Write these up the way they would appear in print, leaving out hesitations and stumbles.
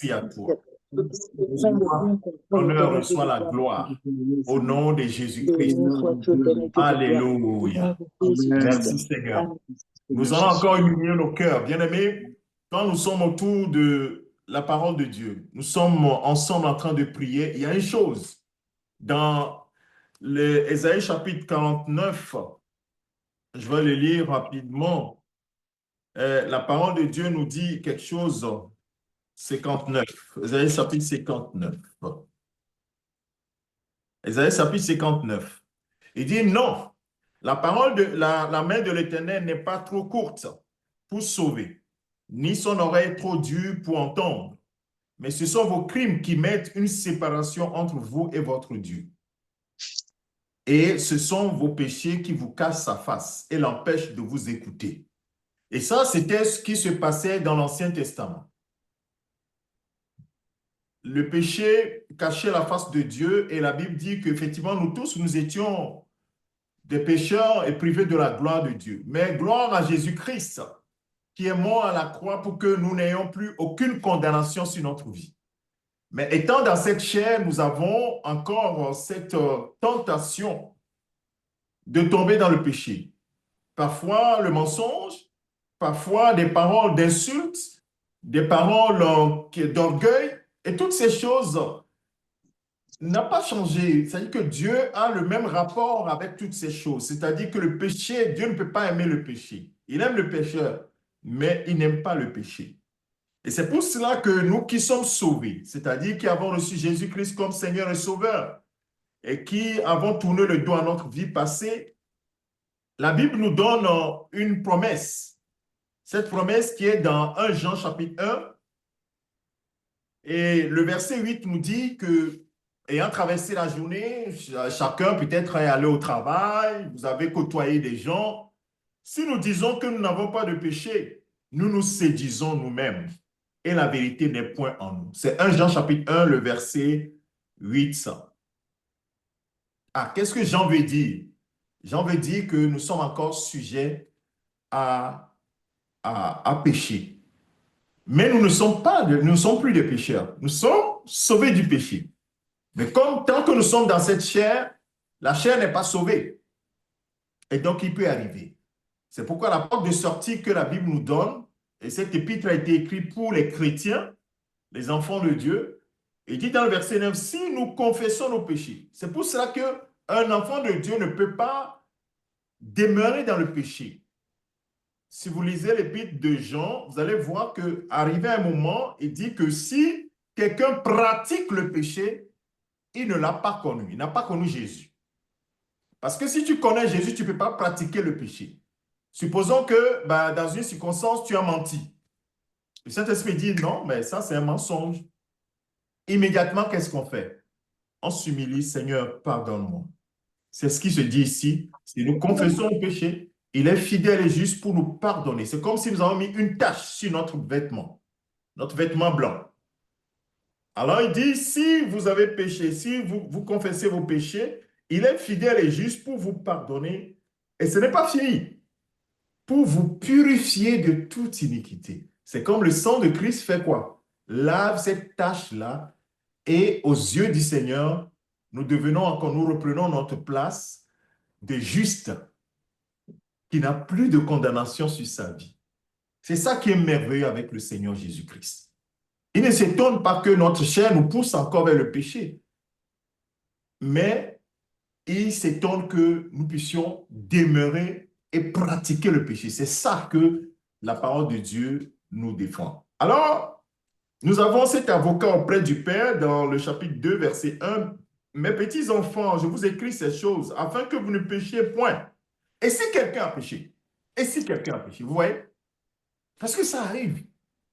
merci à toi. L'honneur reçoit la gloire au nom de Jésus-Christ. Alléluia. Merci Seigneur. Nous allons encore humilier nos cœurs. Bien-aimés, quand nous sommes autour de la parole de Dieu, nous sommes ensemble en train de prier. Il y a une chose dans Ésaïe chapitre 49, je vais le lire rapidement. La parole de Dieu nous dit quelque chose, 59. Ésaïe chapitre 59. Ésaïe chapitre 59. Il dit non, la parole de la main de l'Éternel n'est pas trop courte pour sauver, ni son oreille trop dure pour entendre. Mais ce sont vos crimes qui mettent une séparation entre vous et votre Dieu. Et ce sont vos péchés qui vous cachent sa face et l'empêchent de vous écouter. Et ça, c'était ce qui se passait dans l'Ancien Testament. Le péché cachait la face de Dieu et la Bible dit qu'effectivement, nous tous, nous étions des pécheurs et privés de la gloire de Dieu. Mais gloire à Jésus-Christ, qui est mort à la croix pour que nous n'ayons plus aucune condamnation sur notre vie. Mais étant dans cette chair, nous avons encore cette tentation de tomber dans le péché. Parfois le mensonge, parfois des paroles d'insultes, des paroles d'orgueil, et toutes ces choses n'ont pas changé. C'est-à-dire que Dieu a le même rapport avec toutes ces choses. C'est-à-dire que le péché, Dieu ne peut pas aimer le péché. Il aime le pécheur, mais il n'aime pas le péché. Et c'est pour cela que nous qui sommes sauvés, c'est-à-dire qui avons reçu Jésus-Christ comme Seigneur et Sauveur, et qui avons tourné le dos à notre vie passée, la Bible nous donne une promesse. Cette promesse qui est dans 1 Jean chapitre 1, et le verset 8 nous dit que, ayant traversé la journée, chacun peut-être est allé au travail, vous avez côtoyé des gens. Si nous disons que nous n'avons pas de péché, nous nous séduisons nous-mêmes et la vérité n'est point en nous. C'est 1 Jean chapitre 1, le verset 8. Ah, qu'est-ce que Jean veut dire? Jean veut dire que nous sommes encore sujets à pécher. Mais nous ne sommes plus des pécheurs. Nous sommes sauvés du péché. Mais comme tant que nous sommes dans cette chair, la chair n'est pas sauvée. Et donc, il peut arriver. C'est pourquoi la porte de sortie que la Bible nous donne, et cet épître a été écrit pour les chrétiens, les enfants de Dieu, il dit dans le verset 9, si nous confessons nos péchés, c'est pour cela qu'un enfant de Dieu ne peut pas demeurer dans le péché. Si vous lisez l'épître de Jean, vous allez voir qu'arrivé un moment, il dit que si quelqu'un pratique le péché, il ne l'a pas connu, il n'a pas connu Jésus. Parce que si tu connais Jésus, tu ne peux pas pratiquer le péché. Supposons que dans une circonstance, tu as menti. Le Saint-Esprit dit non, mais ça c'est un mensonge. Immédiatement, qu'est-ce qu'on fait? On s'humilie, Seigneur, pardonne-moi. C'est ce qui se dit ici. Si nous confessons le péché, il est fidèle et juste pour nous pardonner. C'est comme si nous avons mis une tache sur notre vêtement blanc. Alors il dit, si vous avez péché, si vous confessez vos péchés, il est fidèle et juste pour vous pardonner. Et ce n'est pas fini. Pour vous purifier de toute iniquité. C'est comme le sang de Christ fait quoi? Lave cette tache-là et aux yeux du Seigneur, nous reprenons notre place de juste qui n'a plus de condamnation sur sa vie. C'est ça qui est merveilleux avec le Seigneur Jésus-Christ. Il ne s'étonne pas que notre chair nous pousse encore vers le péché, mais il s'étonne que nous puissions demeurer et pratiquer le péché. C'est ça que la parole de Dieu nous défend. Alors, nous avons cet avocat auprès du Père dans le chapitre 2, verset 1. Mes petits enfants, je vous écris ces choses afin que vous ne péchiez point. Et si quelqu'un a péché? Et si quelqu'un a péché? Vous voyez? Parce que ça arrive.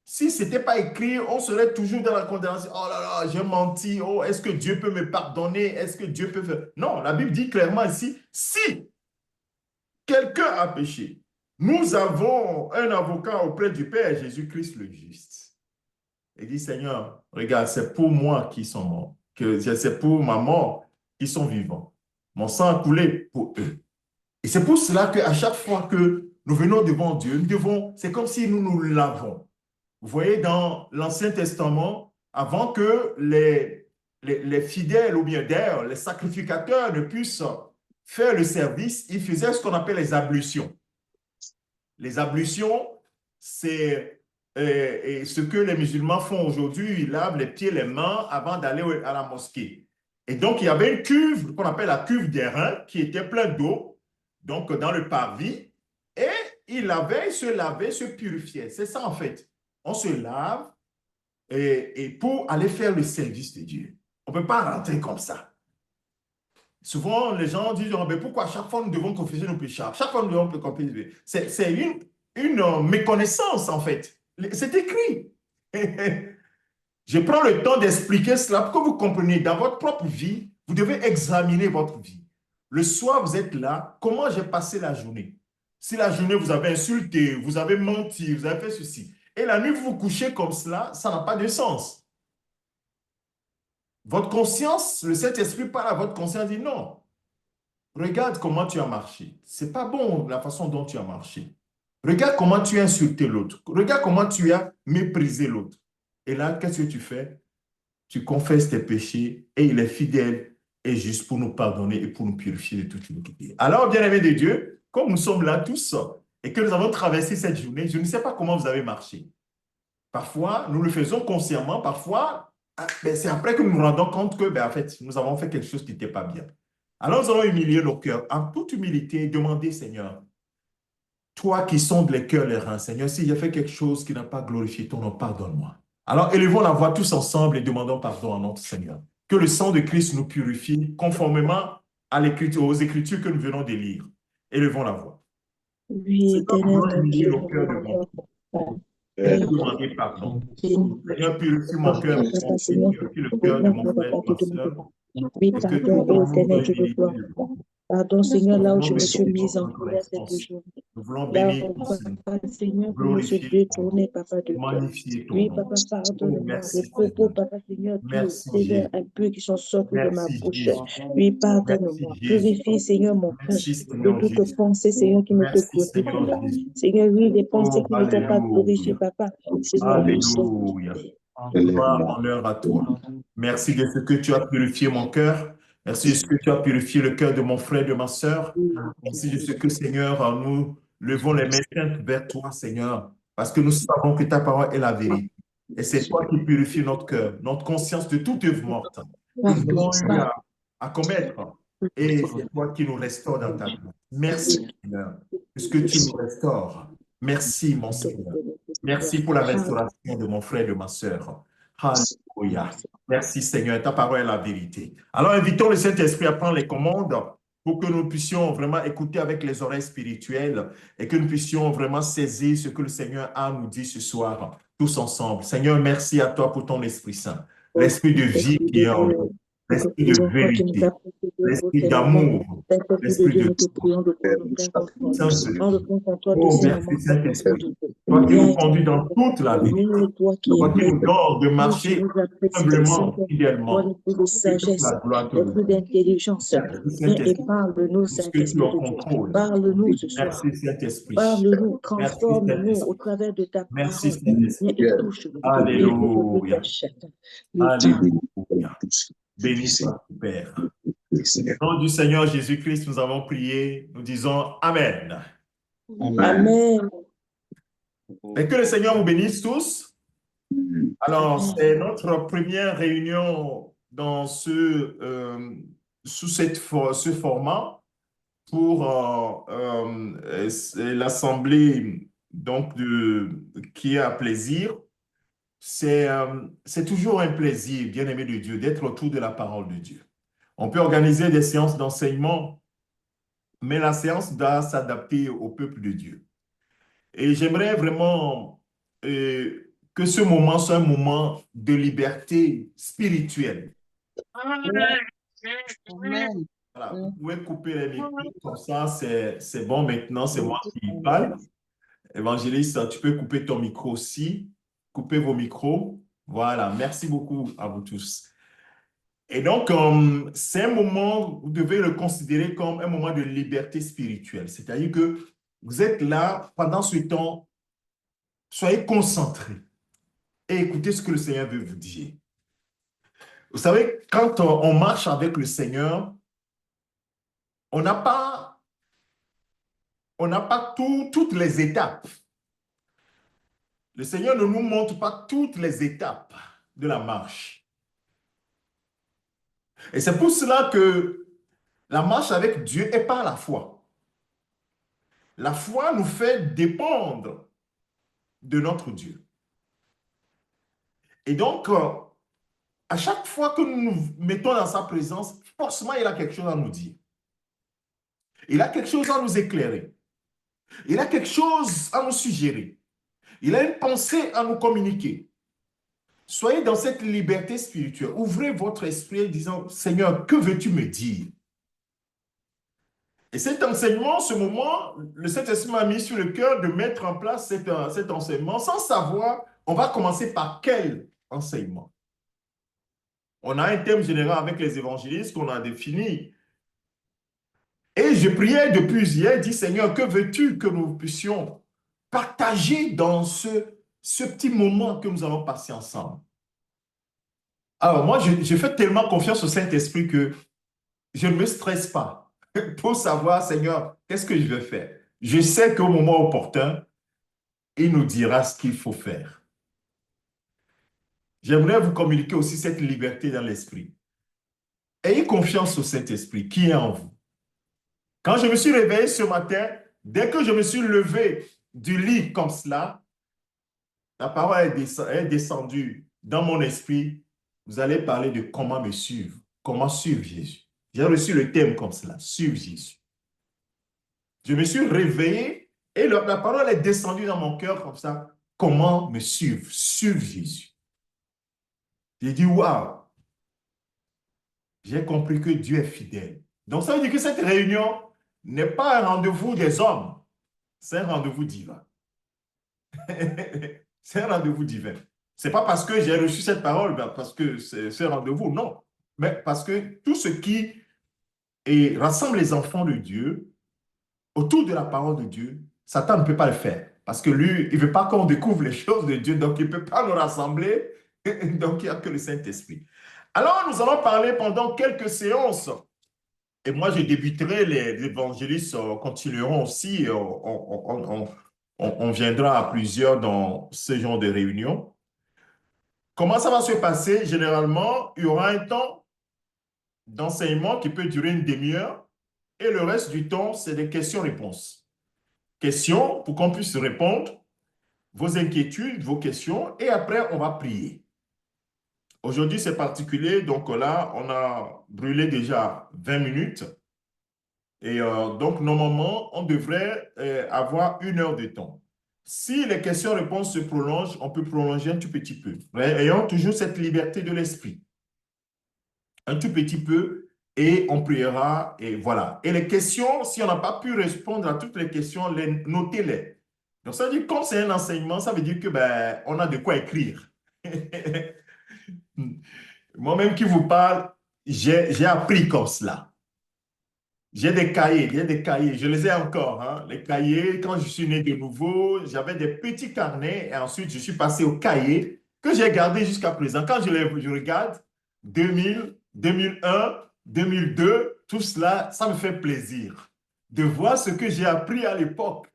Si ce n'était pas écrit, on serait toujours dans la condamnation. Oh là là, j'ai menti. Oh, est-ce que Dieu peut me pardonner? Est-ce que Dieu peut faire... Non, la Bible dit clairement ici, si quelqu'un a péché, nous avons un avocat auprès du Père, Jésus-Christ le juste. Il dit, Seigneur, regarde, c'est pour moi qui sont morts, c'est pour ma mort qui sont vivants. Mon sang a coulé pour eux. Et c'est pour cela qu'à chaque fois que nous venons devant Dieu, c'est comme si nous nous lavons. Vous voyez, dans l'Ancien Testament, avant que les fidèles ou bien d'ailleurs les sacrificateurs ne puissent faire le service, ils faisaient ce qu'on appelle les ablutions. Les ablutions, c'est ce que les musulmans font aujourd'hui. Ils lavent les pieds, les mains avant d'aller à la mosquée. Et donc, il y avait une cuve qu'on appelle la cuve des reins qui était pleine d'eau, donc dans le parvis. Et ils se lavaient, se purifiaient. C'est ça en fait. On se lave et pour aller faire le service de Dieu. On ne peut pas rentrer comme ça. Souvent, les gens disent, oh, mais pourquoi chaque fois nous devons confesser nos péchés? Chaque fois nous devons confesser. C'est une méconnaissance, en fait. C'est écrit. Je prends le temps d'expliquer cela pour que vous compreniez. Dans votre propre vie, vous devez examiner votre vie. Le soir, vous êtes là. Comment j'ai passé la journée? Si la journée, vous avez insulté, vous avez menti, vous avez fait ceci. Et la nuit, vous vous couchez comme cela, ça n'a pas de sens. Votre conscience, le Saint-Esprit parle à votre conscience et dit non. Regarde comment tu as marché. C'est pas bon la façon dont tu as marché. Regarde comment tu as insulté l'autre. Regarde comment tu as méprisé l'autre. Et là, qu'est-ce que tu fais? Tu confesses tes péchés et il est fidèle et juste pour nous pardonner et pour nous purifier de toute iniquité. Alors, bien-aimés de Dieu, comme nous sommes là tous et que nous avons traversé cette journée, je ne sais pas comment vous avez marché. Parfois, nous le faisons consciemment. Parfois, c'est après que nous nous rendons compte que, en fait, nous avons fait quelque chose qui n'était pas bien. Alors, nous allons humilier nos cœurs. En toute humilité, demander, Seigneur, toi qui sondes les cœurs, les reins, Seigneur, si j'ai fait quelque chose qui n'a pas glorifié ton nom, pardonne-moi. Alors, élevons la voix tous ensemble et demandons pardon à notre Seigneur. Que le sang de Christ nous purifie conformément aux Écritures que nous venons de lire. Élevons la voix. Oui, Seigneur, nous éternel, voulons ton humilier Dieu, nos cœurs devant toi. Et demander pardon. Seigneur, purifie mon cœur, purifie le cœur de mon frère, de ma soeur, oui, et que tout pardon, en ô nous éternel, soit je veux humilité gloire. devant toi. Pardon, Seigneur, Nous là où voulons je me suis bénir mise en notre colère cette réponse. journée. Nous voulons Là bénir où, ton Seigneur, papa, Seigneur, je me suis glorifier ton nom, détournée, papa, de toi. magnifier ton Oui, nom. papa, Oh, pardonne-moi. Les merci propos, Seigneur. papa, Seigneur, purs, Merci sévères, Jésus. impurs qui sont sortis de ma Merci bouche. Jésus. Oui, Merci pardonne-moi. Jésus. Purifie, Seigneur, mon cœur Merci de Seigneur toute Jésus. pensée, Seigneur, qui ne te Merci glorifie Seigneur pas. Jésus. Seigneur, oui, les pensées Oh, qui ne t'ont pas glorifié, alléluia. papa. Seigneur, Alléluia. Gloire, honneur à toi. Merci de ce que tu as purifié mon cœur. Merci de ce que tu as purifié le cœur de mon frère, de ma sœur. Merci de ce que, Seigneur, nous levons les mains saintes vers toi, Seigneur, parce que nous savons que ta parole est la vérité. Et c'est toi qui purifies notre cœur, notre conscience de toute œuvre morte que nous avons eu à commettre. Et c'est toi qui nous restaures dans ta gloire. Merci, Seigneur, puisque tu nous restaures. Merci, mon Seigneur. Merci pour la restauration de mon frère et de ma sœur. Alléluia. Merci Seigneur, ta parole est la vérité. Alors invitons le Saint-Esprit à prendre les commandes pour que nous puissions vraiment écouter avec les oreilles spirituelles et que nous puissions vraiment saisir ce que le Seigneur a à nous dire ce soir, tous ensemble. Seigneur, merci à toi pour ton Esprit Saint, l'Esprit de vie Esprit qui de est en Dieu, nous, nous te l'Esprit de prions, toi qui nous vérité, as précédés, l'Esprit éternellement. d'amour, Saint-Esprit de l'Esprit Dieu, de nous te prions de croire, nous t'incontrons. En sainteté. reconnaissant toi de Oh, ces moments, merci Saint-Esprit Saint-Esprit, de Dieu. toi qui nous Viens, conduis dans toute la vérité. oui, toi qui es Toi qui maître, nous donne de nous qui marcher nous apprécies, humblement, Saint-Esprit, toi fidèlement. l'esprit de Que toute sagesse, la gloire te l'esprit revient. d'intelligence. Merci Viens et Saint-Esprit, parle-nous, puisque tu es Saint-Esprit en de Dieu. contrôle. Parle-nous ce soir. Merci Saint-Esprit. Parle-nous, Merci transforme-nous au Saint-Esprit. travers de ta Merci parole. Viens Saint-Esprit. et touche-nous. Délivre-nous de ta Alléluia. chaîne. Oui, Alléluia. Béni sois-tu, Père. Au nom du Seigneur Jésus-Christ, nous avons prié. Nous disons Amen. Amen. Et que le Seigneur vous bénisse tous. Alors, Amen. c'est notre première réunion dans sous ce format pour l'assemblée donc qui est à plaisir. C'est toujours un plaisir, bien-aimé de Dieu, d'être autour de la parole de Dieu. On peut organiser des séances d'enseignement, mais la séance doit s'adapter au peuple de Dieu. Et j'aimerais vraiment que ce moment soit un moment de liberté spirituelle. Amen. Voilà, vous pouvez couper les micros, comme ça, c'est bon. Maintenant, c'est moi qui parle. Évangéliste, tu peux couper ton micro aussi. Coupez vos micros. Voilà, merci beaucoup à vous tous. Et donc, c'est un moment, vous devez le considérer comme un moment de liberté spirituelle. C'est-à-dire que vous êtes là pendant ce temps, soyez concentrés. et écoutez ce que le Seigneur veut vous dire. Vous savez, quand on marche avec le Seigneur, on n'a pas, toutes les étapes. Le Seigneur ne nous montre pas toutes les étapes de la marche. Et c'est pour cela que la marche avec Dieu est par la foi. La foi nous fait dépendre de notre Dieu. Et donc, à chaque fois que nous nous mettons dans sa présence, forcément, il a quelque chose à nous dire. Il a quelque chose à nous éclairer. Il a quelque chose à nous suggérer. Il a une pensée à nous communiquer. Soyez dans cette liberté spirituelle. Ouvrez votre esprit en disant, Seigneur, que veux-tu me dire? Et cet enseignement, ce moment, le Saint-Esprit m'a mis sur le cœur de mettre en place cet enseignement sans savoir, on va commencer par quel enseignement? On a un thème général avec les évangélistes qu'on a défini. Et je priais depuis hier, dit Seigneur, que veux-tu que nous puissions partager dans ce petit moment que nous allons passer ensemble? Alors moi, je fais tellement confiance au Saint-Esprit que je ne me stresse pas pour savoir, Seigneur, qu'est-ce que je vais faire? Je sais qu'au moment opportun, il nous dira ce qu'il faut faire. J'aimerais vous communiquer aussi cette liberté dans l'esprit. Ayez confiance au Saint-Esprit qui est en vous. Quand je me suis réveillé ce matin, dès que je me suis levé du lit comme cela, la parole est descendue dans mon esprit. Vous allez parler de comment me suivre, comment suivre Jésus. J'ai reçu le thème comme cela, suivre Jésus. Je me suis réveillé et la parole est descendue dans mon cœur comme ça. Comment me suivre, suivre Jésus. J'ai dit, waouh, j'ai compris que Dieu est fidèle. Donc ça veut dire que cette réunion n'est pas un rendez-vous des hommes, c'est un rendez-vous divin. C'est un rendez-vous divin. Ce n'est pas parce que j'ai reçu cette parole, parce que c'est un rendez-vous, non. Mais parce que tout ce qui rassemble les enfants de Dieu autour de la parole de Dieu, Satan ne peut pas le faire. Parce que lui, il ne veut pas qu'on découvre les choses de Dieu, donc il ne peut pas nous rassembler. Donc il n'y a que le Saint-Esprit. Alors nous allons parler pendant quelques séances. Et moi, je débuterai, les évangélistes continueront aussi. On viendra à plusieurs dans ce genre de réunion. Comment ça va se passer? Généralement, il y aura un temps d'enseignement qui peut durer une demi-heure et le reste du temps, c'est des questions-réponses. Questions pour qu'on puisse répondre, vos inquiétudes, vos questions, et après, on va prier. Aujourd'hui, c'est particulier, donc là, on a brûlé déjà 20 minutes. Et donc, normalement, on devrait avoir 1 heure de temps. Si les questions-réponses se prolongent, on peut prolonger un tout petit peu. Ayons toujours cette liberté de l'esprit. Un tout petit peu, et on priera, et voilà. Et les questions, si on n'a pas pu répondre à toutes les questions, notez-les. Donc, ça veut dire, comme c'est un enseignement, ça veut dire que ben, on a de quoi écrire. Moi-même qui vous parle, j'ai appris comme cela. J'ai des cahiers, je les ai encore. Hein. Les cahiers, quand je suis né de nouveau, j'avais des petits carnets et ensuite je suis passé aux cahiers que j'ai gardés jusqu'à présent. Quand je regarde 2000, 2001, 2002, tout cela, ça me fait plaisir de voir ce que j'ai appris à l'époque.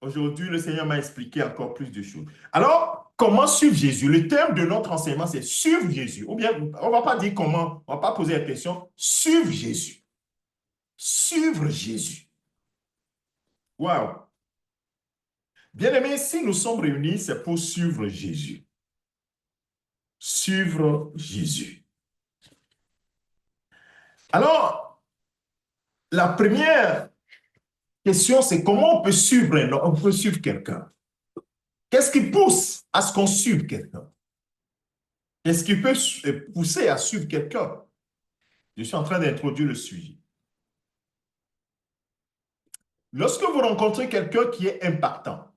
Aujourd'hui, le Seigneur m'a expliqué encore plus de choses. Alors, comment suivre Jésus? Le thème de notre enseignement, c'est suivre Jésus. Ou bien, on ne va pas dire comment, on ne va pas poser la question, suivre Jésus. Suivre Jésus. Waouh! Bien-aimés, si nous sommes réunis, c'est pour suivre Jésus. Suivre Jésus. Alors, la première question, c'est comment on peut suivre quelqu'un? Qu'est-ce qui pousse à ce qu'on suive quelqu'un? Qu'est-ce qui peut pousser à suivre quelqu'un? Je suis en train d'introduire le sujet. Lorsque vous rencontrez quelqu'un qui est impactant,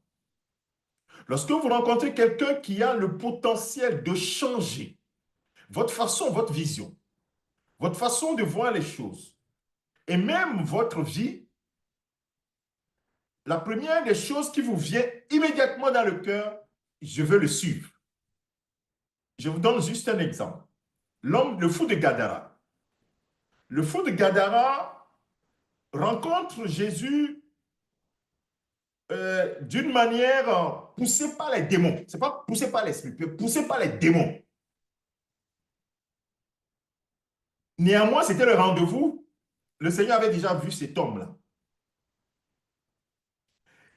lorsque vous rencontrez quelqu'un qui a le potentiel de changer votre façon, votre vision, votre façon de voir les choses, et même votre vie, la première des choses qui vous vient immédiatement dans le cœur, je veux le suivre. Je vous donne juste un exemple. Le fou de Gadara. Le fou de Gadara rencontre Jésus d'une manière poussée par les démons. Ce n'est pas poussé par l'esprit, poussé par les démons. Néanmoins, c'était le rendez-vous. Le Seigneur avait déjà vu cet homme-là.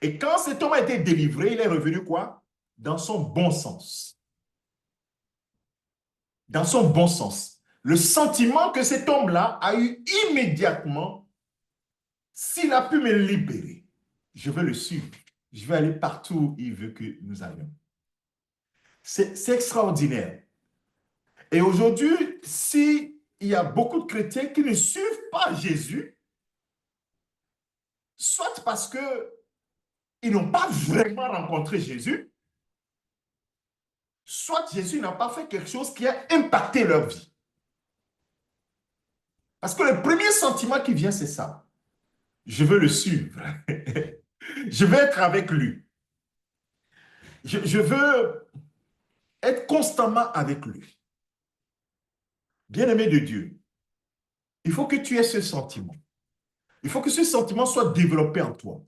Et quand cet homme a été délivré, il est revenu quoi? Dans son bon sens. Dans son bon sens. Le sentiment que cet homme-là a eu immédiatement, s'il a pu me libérer, je vais le suivre. Je vais aller partout où il veut que nous allions. C'est extraordinaire. Et aujourd'hui, s'il y a beaucoup de chrétiens qui ne suivent pas Jésus, soit parce qu'ils n'ont pas vraiment rencontré Jésus, soit Jésus n'a pas fait quelque chose qui a impacté leur vie. Parce que le premier sentiment qui vient, c'est ça. Je veux le suivre. Je veux être avec lui. Je veux être constamment avec lui. Bien-aimé de Dieu, il faut que tu aies ce sentiment. Il faut que ce sentiment soit développé en toi.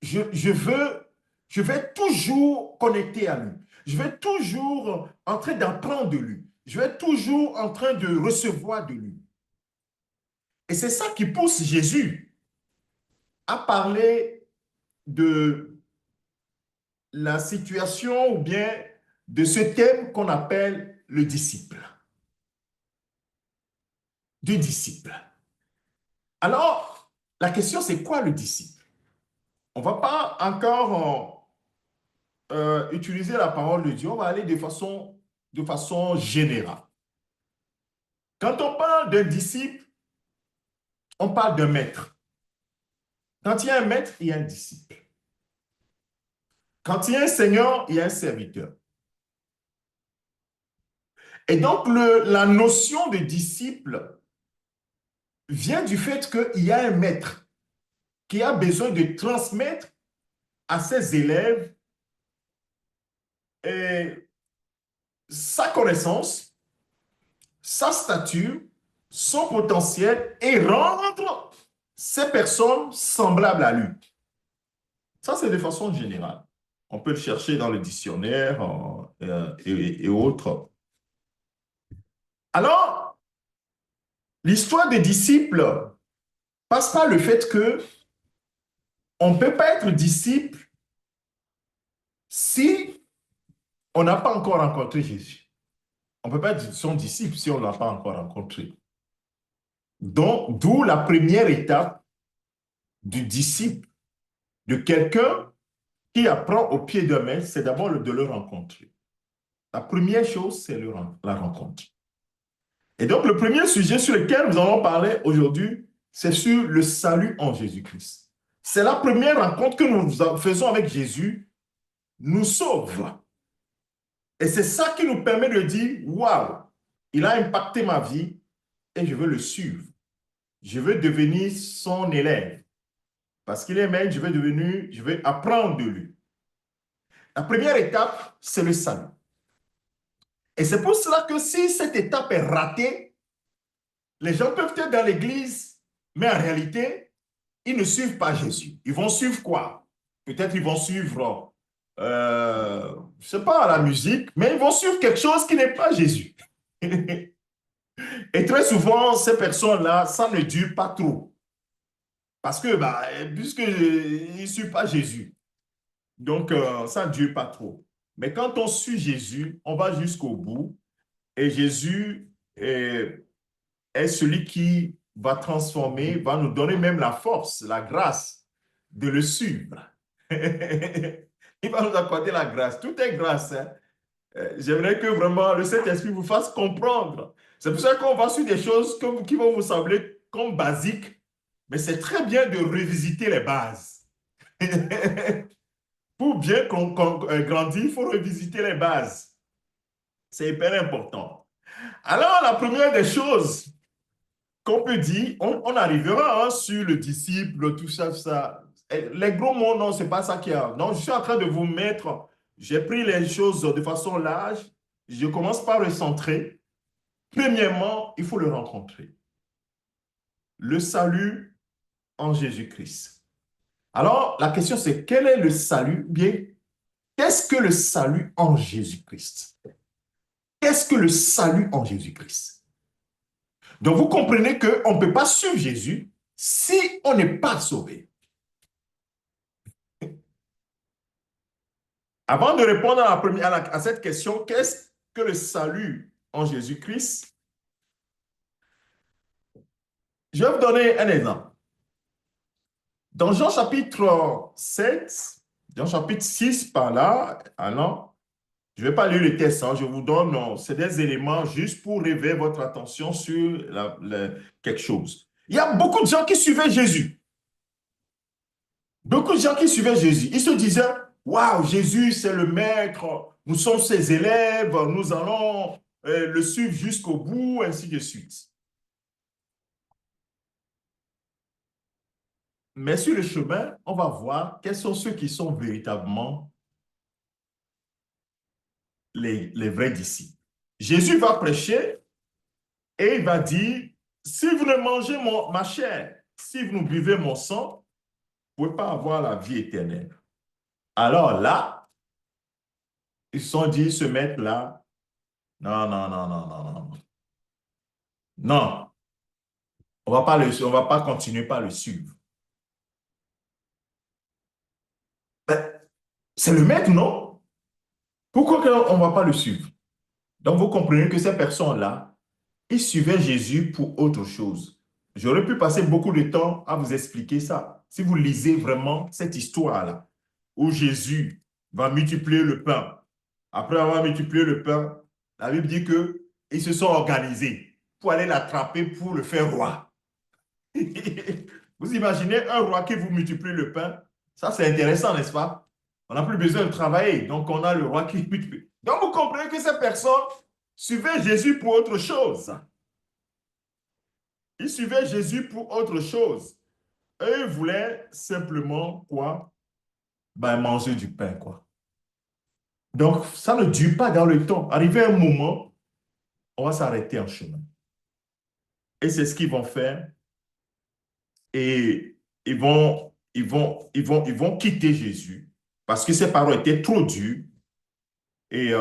Je veux être toujours connecté à lui. Je vais être toujours en train d'apprendre de lui. Je vais être toujours en train de recevoir de lui. Et c'est ça qui pousse Jésus à parler de la situation ou bien de ce thème qu'on appelle le disciple. Du disciple. Alors, la question c'est quoi le disciple? On ne va pas encore utiliser la parole de Dieu, on va aller de façon générale. Quand on parle d'un disciple, on parle d'un maître. Quand il y a un maître, il y a un disciple. Quand il y a un seigneur, il y a un serviteur. Et donc, la notion de disciple vient du fait qu'il y a un maître qui a besoin de transmettre à ses élèves sa connaissance, sa stature, son potentiel et rendre ces personnes semblables à lui. Ça, c'est de façon générale. On peut le chercher dans le dictionnaire et autres. Alors, l'histoire des disciples passe par le fait que on ne peut pas être disciple si on n'a pas encore rencontré Jésus. On ne peut pas être son disciple si on ne l'a pas encore rencontré. Donc, d'où la première étape du disciple, de quelqu'un qui apprend au pied d'un maître, c'est d'abord de le rencontrer. La première chose, c'est la rencontre. Et donc, le premier sujet sur lequel nous allons parler aujourd'hui, c'est sur le salut en Jésus-Christ. C'est la première rencontre que nous faisons avec Jésus, nous sauve. Et c'est ça qui nous permet de dire, waouh, il a impacté ma vie et je veux le suivre. Je veux devenir son élève. Parce qu'il est maître, je vais apprendre de lui. La première étape, c'est le salut. Et c'est pour cela que si cette étape est ratée, les gens peuvent être dans l'église, mais en réalité, ils ne suivent pas Jésus. Ils vont suivre quoi? Peut-être ils vont suivre, je ne sais pas, la musique, mais ils vont suivre quelque chose qui n'est pas Jésus. Et très souvent, ces personnes-là, ça ne dure pas trop. Parce que, puisqu'ils ne suivent pas Jésus, donc ça ne dure pas trop. Mais quand on suit Jésus, on va jusqu'au bout. Et Jésus est celui qui va transformer, va nous donner même la force, la grâce de le suivre. Il va nous accorder la grâce. Tout est grâce. Hein? J'aimerais que vraiment le Saint-Esprit vous fasse comprendre. C'est pour ça qu'on va sur des choses qui vont vous sembler comme basiques, mais c'est très bien de revisiter les bases. Pour bien grandir, il faut revisiter les bases. C'est hyper important. Alors, la première des choses qu'on peut dire, on arrivera sur le disciple, tout ça, ça. Les gros mots, non, ce n'est pas ça qu'il y a. Non, je suis en train de vous mettre, j'ai pris les choses de façon large, je commence par le centrer. Premièrement, il faut le rencontrer. Le salut en Jésus-Christ. Alors, la question c'est, quel est le salut? Bien, qu'est-ce que le salut en Jésus-Christ? Qu'est-ce que le salut en Jésus-Christ? Donc, vous comprenez qu'on ne peut pas suivre Jésus si on n'est pas sauvé. Avant de répondre à cette question, qu'est-ce que le salut en Jésus-Christ? Je vais vous donner un exemple. Dans Jean chapitre 7, Jean chapitre 6 par là, alors, je ne vais pas lire le texte, hein, je vous donne, c'est des éléments juste pour réveiller votre attention sur quelque chose. Il y a beaucoup de gens qui suivaient Jésus. Beaucoup de gens qui suivaient Jésus. Ils se disaient, waouh, Jésus, c'est le maître, nous sommes ses élèves, nous allons le suivre jusqu'au bout, ainsi de suite. Mais sur le chemin, on va voir quels sont ceux qui sont véritablement les vrais disciples. Jésus va prêcher et il va dire, si vous ne mangez ma chair, si vous ne buvez mon sang, vous ne pouvez pas avoir la vie éternelle. Alors là, ils se sont dit, ce mec-là, non, non, non, non, non, non. Non, on va pas continuer par le suivre. Ben, c'est le maître, non? Pourquoi on ne va pas le suivre? Donc, vous comprenez que ces personnes-là, ils suivaient Jésus pour autre chose. J'aurais pu passer beaucoup de temps à vous expliquer ça. Si vous lisez vraiment cette histoire-là, où Jésus va multiplier le pain. Après avoir multiplié le pain, la Bible dit qu'ils se sont organisés pour aller l'attraper pour le faire roi. Vous imaginez un roi qui vous multiplie le pain? Ça, c'est intéressant, n'est-ce pas? On n'a plus besoin de travailler, donc on a le roi qui multiplie. Donc, vous comprenez que ces personnes suivaient Jésus pour autre chose. Ils suivaient Jésus pour autre chose. Eux, ils voulaient simplement quoi? Ben, manger du pain, quoi. Donc, ça ne dure pas dans le temps. Arrivé un moment, on va s'arrêter en chemin. Et c'est ce qu'ils vont faire. Et ils vont quitter Jésus parce que ses paroles étaient trop dures. Et,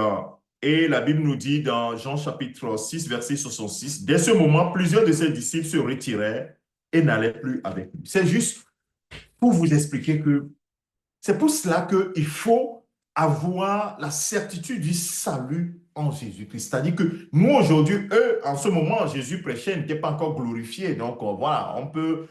et la Bible nous dit dans Jean chapitre 6, verset 66, dès ce moment, plusieurs de ses disciples se retirèrent et n'allaient plus avec lui. C'est juste pour vous expliquer que c'est pour cela qu'il faut avoir la certitude du salut en Jésus-Christ. C'est-à-dire que nous, aujourd'hui, eux, en ce moment, Jésus prêchait, n'était pas encore glorifié. Donc, voilà, on peut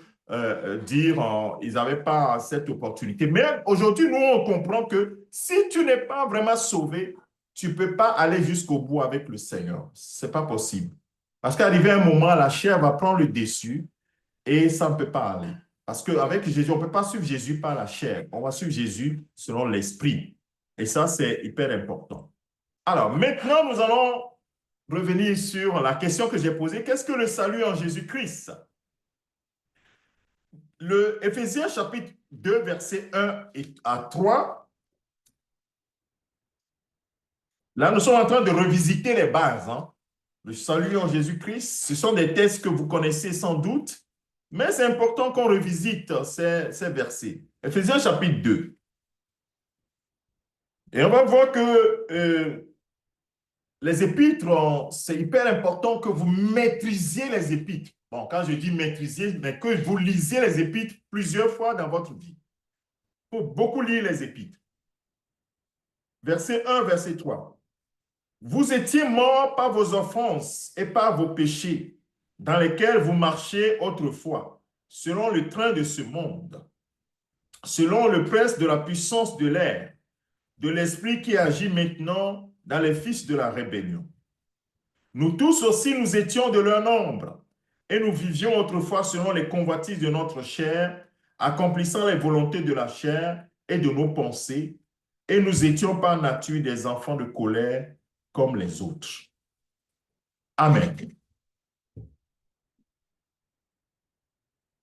dire ils n'avaient pas cette opportunité. Mais aujourd'hui, nous, on comprend que si tu n'es pas vraiment sauvé, tu ne peux pas aller jusqu'au bout avec le Seigneur. Ce n'est pas possible. Parce qu'arrivé un moment, la chair va prendre le dessus et ça ne peut pas aller. Parce qu'avec Jésus, on ne peut pas suivre Jésus par la chair. On va suivre Jésus selon l'esprit. Et ça, c'est hyper important. Alors, maintenant, nous allons revenir sur la question que j'ai posée. Qu'est-ce que le salut en Jésus-Christ? Le Éphésiens chapitre 2, versets 1 à 3. Là, nous sommes en train de revisiter les bases. Hein. Le salut en Jésus-Christ, ce sont des textes que vous connaissez sans doute. Mais c'est important qu'on revisite ces versets. Éphésiens chapitre 2. Et on va voir que les épîtres, c'est hyper important que vous maîtrisiez les épîtres. Bon, quand je dis maîtriser, mais que vous lisiez les épîtres plusieurs fois dans votre vie. Il faut beaucoup lire les épîtres. Verset 1, verset 3. Vous étiez morts par vos offenses et par vos péchés, dans lesquels vous marchiez autrefois, selon le train de ce monde, selon le prince de la puissance de l'air, de l'esprit qui agit maintenant dans les fils de la rébellion. Nous tous aussi, nous étions de leur nombre, et nous vivions autrefois selon les convoitises de notre chair, accomplissant les volontés de la chair et de nos pensées, et nous étions par nature des enfants de colère comme les autres. Amen.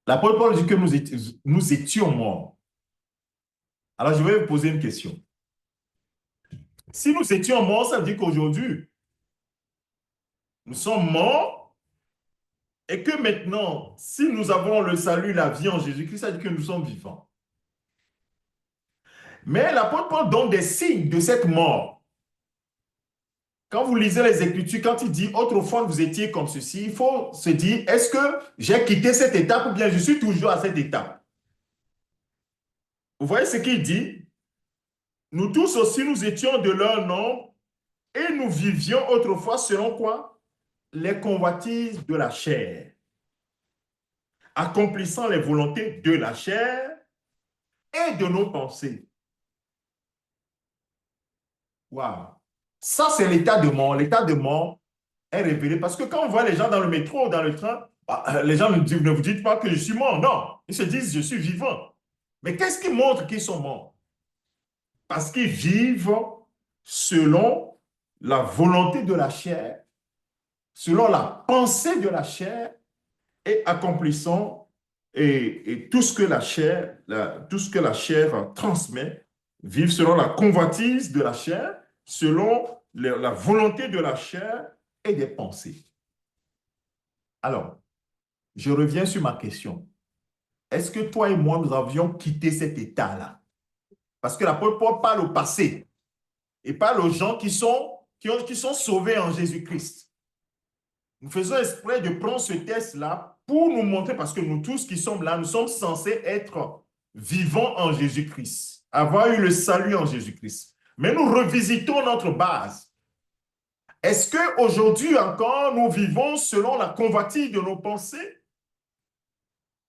L'apôtre Paul dit que nous étions morts. Alors, je vais vous poser une question. Si nous étions morts, ça veut dire qu'aujourd'hui, Nous sommes morts et que maintenant, si nous avons le salut, la vie en Jésus-Christ, ça veut dire que nous sommes vivants. Mais l'apôtre Paul donne des signes de cette mort. Quand vous lisez les Écritures, quand il dit autrefois vous étiez comme ceci, il faut se dire, est-ce que j'ai quitté cette étape ou bien je suis toujours à cette étape? Vous voyez ce qu'il dit? Nous tous aussi, nous étions de leur nombre et nous vivions autrefois selon quoi? Les convoitises de la chair, accomplissant les volontés de la chair et de nos pensées. Waouh! Ça, c'est l'état de mort. L'état de mort est révélé parce que quand on voit les gens dans le métro ou dans le train, les gens ne vous disent pas que je suis mort. Non, ils se disent je suis vivant. Mais qu'est-ce qui montre qu'ils sont morts? Parce qu'ils vivent selon la volonté de la chair, selon la pensée de la chair et accomplissant tout ce que tout ce que la chair transmet, vivent selon la convoitise de la chair, selon la volonté de la chair et des pensées. Alors, je reviens sur ma question. Est-ce que toi et moi, nous avions quitté cet état-là? Parce que l'apôtre Paul parle au passé et parle aux gens qui sont sauvés en Jésus-Christ. Nous faisons exprès de prendre ce test-là pour nous montrer, parce que nous tous qui sommes là, nous sommes censés être vivants en Jésus-Christ, avoir eu le salut en Jésus-Christ. Mais nous revisitons notre base. Est-ce qu'aujourd'hui encore, nous vivons selon la convoitise de nos pensées?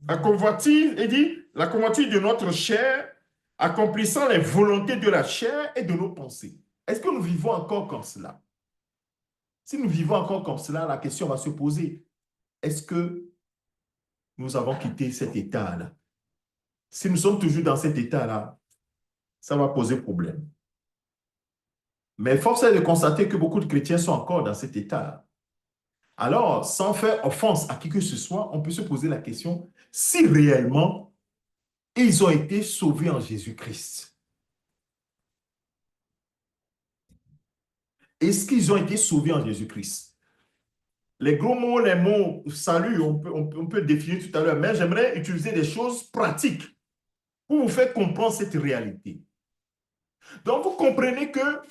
La convoitise, il dit, la convoitise de notre chair, accomplissant les volontés de la chair et de nos pensées. Est-ce que nous vivons encore comme cela? Si nous vivons encore comme cela, la question va se poser. Est-ce que nous avons quitté cet état-là? Si nous sommes toujours dans cet état-là, ça va poser problème. Mais force est de constater que beaucoup de chrétiens sont encore dans cet état-là. Alors, sans faire offense à qui que ce soit, on peut se poser la question si réellement ils ont été sauvés en Jésus-Christ. Est-ce qu'ils ont été sauvés en Jésus-Christ? Les gros mots, les mots salut, on peut définir tout à l'heure, mais j'aimerais utiliser des choses pratiques pour vous faire comprendre cette réalité. Donc, vous comprenez que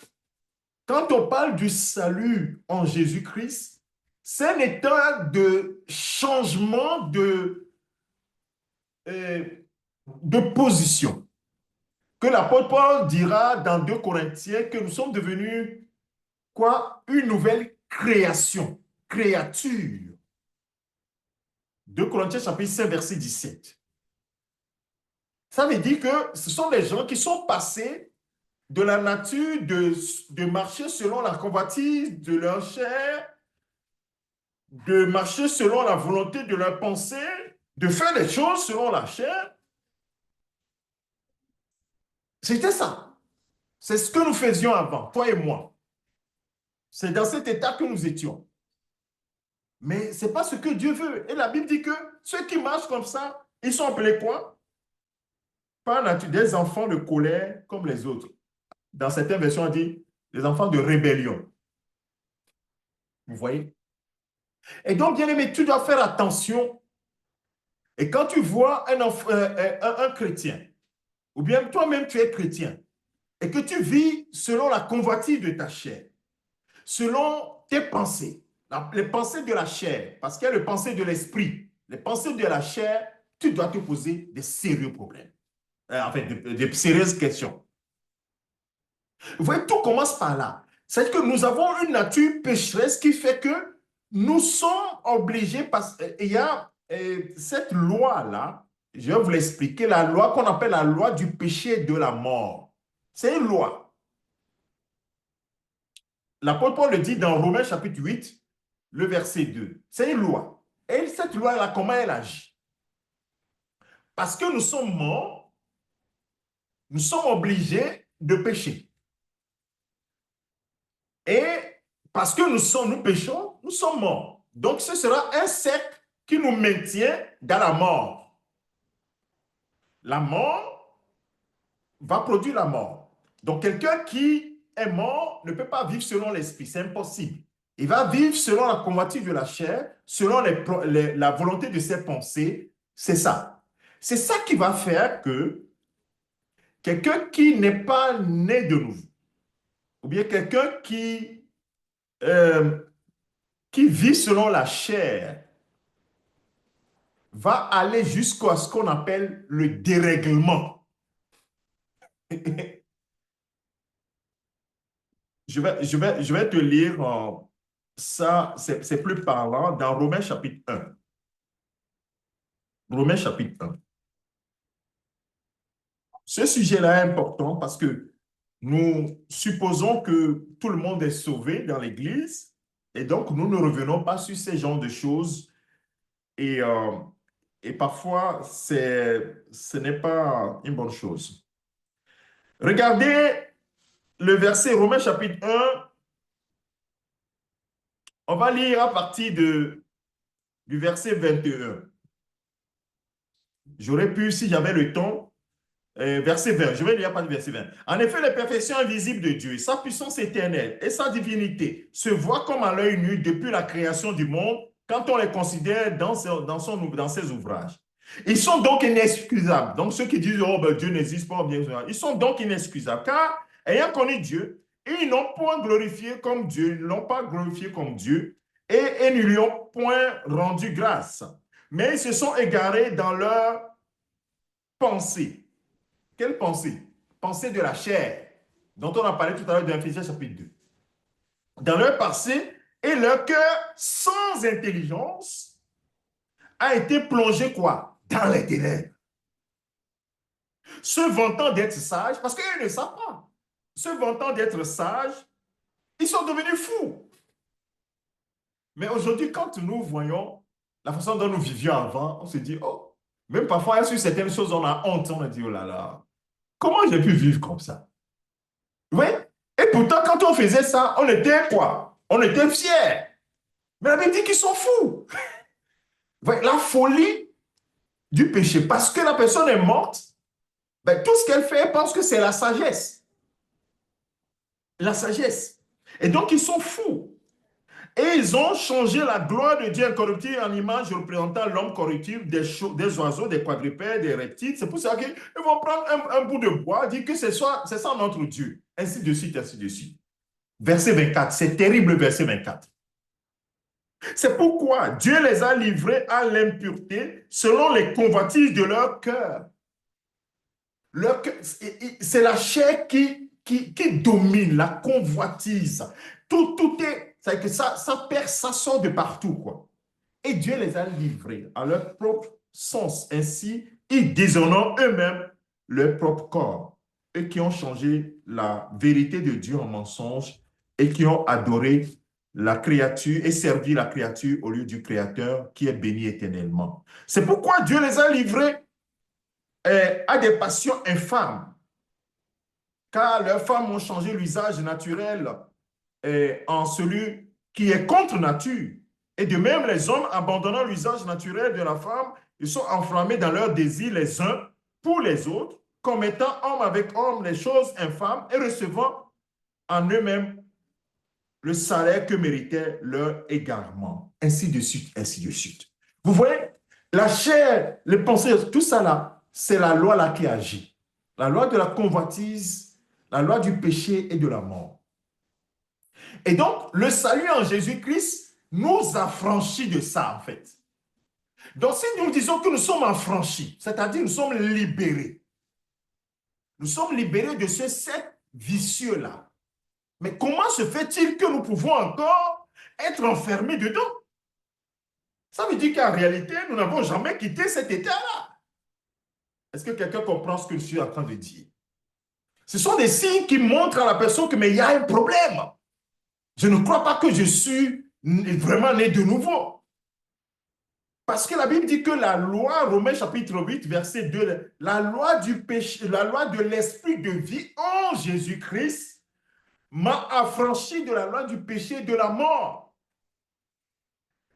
quand on parle du salut en Jésus-Christ, c'est un état de changement de position. Que l'apôtre Paul dira dans 2 Corinthiens que nous sommes devenus quoi? Une nouvelle création, créature. 2 Corinthiens chapitre 5, verset 17. Ça veut dire que ce sont des gens qui sont passés de la nature de marcher selon la convoitise de leur chair, de marcher selon la volonté de leur pensée, de faire des choses selon la chair. C'était ça. C'est ce que nous faisions avant, toi et moi. C'est dans cet état que nous étions. Mais ce n'est pas ce que Dieu veut. Et la Bible dit que ceux qui marchent comme ça, ils sont appelés quoi? Par nature, des enfants de colère comme les autres. Dans certaines versions, on dit les enfants de rébellion. Vous voyez? Et donc, bien aimé, tu dois faire attention. Et quand tu vois un chrétien, ou bien toi-même tu es chrétien, et que tu vis selon la convoitise de ta chair, selon tes pensées, les pensées de la chair, parce qu'il y a les pensées de l'esprit, les pensées de la chair, tu dois te poser des sérieux problèmes. En fait, de sérieuses questions. Vous voyez, tout commence par là. C'est que nous avons une nature pécheresse qui fait que nous sommes obligés, parce qu'il y a cette loi-là, je vais vous l'expliquer, la loi qu'on appelle la loi du péché et de la mort. C'est une loi. L'apôtre Paul le dit dans Romains chapitre 8, le verset 2. C'est une loi. Et cette loi-là, comment elle agit? Parce que nous sommes morts, nous sommes obligés de pécher. Et parce que nous péchons, nous sommes morts. Donc ce sera un cercle qui nous maintient dans la mort. La mort va produire la mort. Donc quelqu'un qui est mort ne peut pas vivre selon l'esprit, c'est impossible. Il va vivre selon la convoitise de la chair, selon la volonté de ses pensées. C'est ça. C'est ça qui va faire que quelqu'un qui n'est pas né de nouveau, ou bien quelqu'un euh, qui vit selon la chair, va aller jusqu'à ce qu'on appelle le dérèglement. Je vais te lire ça, c'est plus parlant, dans Romains chapitre 1. Romains chapitre 1. Ce sujet-là est important parce que nous supposons que tout le monde est sauvé dans l'Église et donc nous ne revenons pas sur ces genres de choses et, et parfois ce n'est pas une bonne chose. Regardez le verset Romains chapitre 1, on va lire à partir du verset 21. J'aurais pu, si j'avais le temps, verset 20, je vais lire à partir du verset 20. En effet, les perfections invisibles de Dieu, sa puissance éternelle et sa divinité se voient comme à l'œil nu depuis la création du monde quand on les considère dans ses ouvrages. Ils sont donc inexcusables. Donc ceux qui disent, oh ben, Dieu n'existe pas, bien sûr, ils sont donc inexcusables car, ayant connu Dieu, ils n'ont point glorifié comme Dieu, ils ne l'ont pas glorifié comme Dieu et ne lui ont point rendu grâce. Mais ils se sont égarés dans leur pensée. Quelle pensée? Pensée de la chair, dont on a parlé tout à l'heure dans Ephésiens chapitre 2. Dans leur pensée, et leur cœur sans intelligence a été plongé quoi? Dans les ténèbres. Se vantant d'être sages, parce qu'ils ne savent pas, se vantant d'être sages, ils sont devenus fous. Mais aujourd'hui, quand nous voyons la façon dont nous vivions avant, on se dit, oh, même parfois sur certaines choses, on a honte, on a dit, oh là là, comment j'ai pu vivre comme ça? Oui. Et pourtant, quand on faisait ça, on était quoi? On était fiers. Mais la Bible dit qu'ils sont fous. Oui, la folie du péché. Parce que la personne est morte, ben, tout ce qu'elle fait, elle pense que c'est la sagesse. La sagesse. Et donc, ils sont fous. Et ils ont changé la gloire de Dieu incorruptible en image représentant l'homme corruptible, des oiseaux, des quadrupèdes, des reptiles. C'est pour ça qu'ils vont prendre un bout de bois, dire que c'est ça notre Dieu. Ainsi de suite, ainsi de suite. Verset 24, c'est terrible, verset 24. C'est pourquoi Dieu les a livrés à l'impureté selon les convoitises de leur cœur. C'est la chair qui domine, la convoitise. Tout est, c'est que ça perd, ça sort de partout, quoi. Et Dieu les a livrés à leur propre sens. Ainsi, ils déshonorent eux-mêmes leur propre corps. Eux qui ont changé la vérité de Dieu en mensonge et qui ont adoré la créature et servi la créature au lieu du Créateur qui est béni éternellement. C'est pourquoi Dieu les a livrés à des passions infâmes, car leurs femmes ont changé l'usage naturel en celui qui est contre nature. Et de même, les hommes, abandonnant l'usage naturel de la femme, ils sont enflammés dans leurs désirs les uns pour les autres, commettant homme avec homme les choses infâmes et recevant en eux-mêmes le salaire que méritait leur égarement. Ainsi de suite, ainsi de suite. Vous voyez, la chair, les pensées, tout ça là, c'est la loi là qui agit. La loi de la convoitise, la loi du péché et de la mort. Et donc, le salut en Jésus-Christ nous affranchit de ça, en fait. Donc, si nous disons que nous sommes affranchis, c'est-à-dire nous sommes libérés, nous sommes libérés de ce cercle vicieux-là. Mais comment se fait-il que nous pouvons encore être enfermés dedans? Ça veut dire qu'en réalité, nous n'avons jamais quitté cet état-là. Est-ce que quelqu'un comprend ce que je suis en train de dire? Ce sont des signes qui montrent à la personne que mais il y a un problème. Je ne crois pas que je suis vraiment né de nouveau. Parce que la Bible dit que la loi, Romains chapitre 8, verset 2, la loi du péché, la loi de l'esprit de vie en Jésus-Christ m'a affranchi de la loi du péché et de la mort.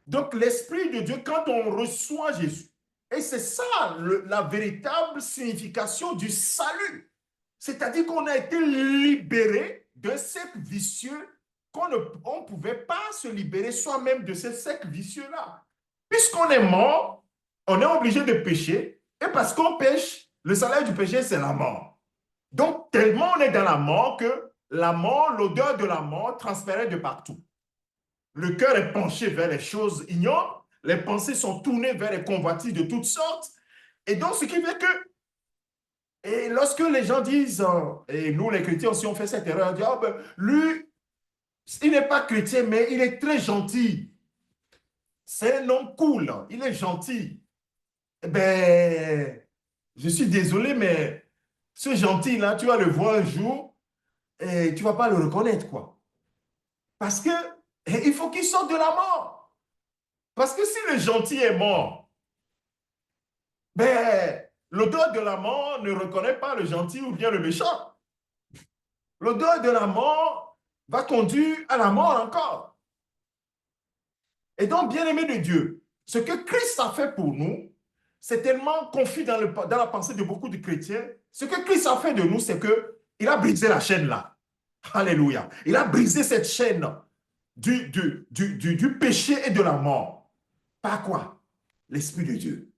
Donc l'esprit de Dieu, quand on reçoit Jésus, et c'est ça la véritable signification du salut, c'est-à-dire qu'on a été libéré de cercle vicieux qu'on ne pouvait pas se libérer soi-même de ces cercles vicieux-là. Puisqu'on est mort, on est obligé de pécher, et parce qu'on pêche, le salaire du péché, c'est la mort. Donc, tellement on est dans la mort que la mort, l'odeur de la mort transpérait de partout. Le cœur est penché vers les choses ignobles, les pensées sont tournées vers les convoitises de toutes sortes. Et donc, ce qui fait que, et lorsque les gens disent, et nous les chrétiens aussi on fait cette erreur, on dit, oh, ben, lui, il n'est pas chrétien, mais il est très gentil. C'est un homme cool, il est gentil. Eh ben, je suis désolé, mais ce gentil-là, tu vas le voir un jour et tu ne vas pas le reconnaître, quoi. Parce que il faut qu'il sorte de la mort. Parce que si le gentil est mort, ben, l'odeur de la mort ne reconnaît pas le gentil ou bien le méchant. L'odeur de la mort va conduire à la mort encore. Et donc, bien-aimé de Dieu, ce que Christ a fait pour nous, c'est tellement confus dans la pensée de beaucoup de chrétiens. Ce que Christ a fait de nous, c'est qu'il a brisé la chaîne là. Alléluia. Il a brisé cette chaîne du péché et de la mort. Par quoi? L'Esprit de Dieu.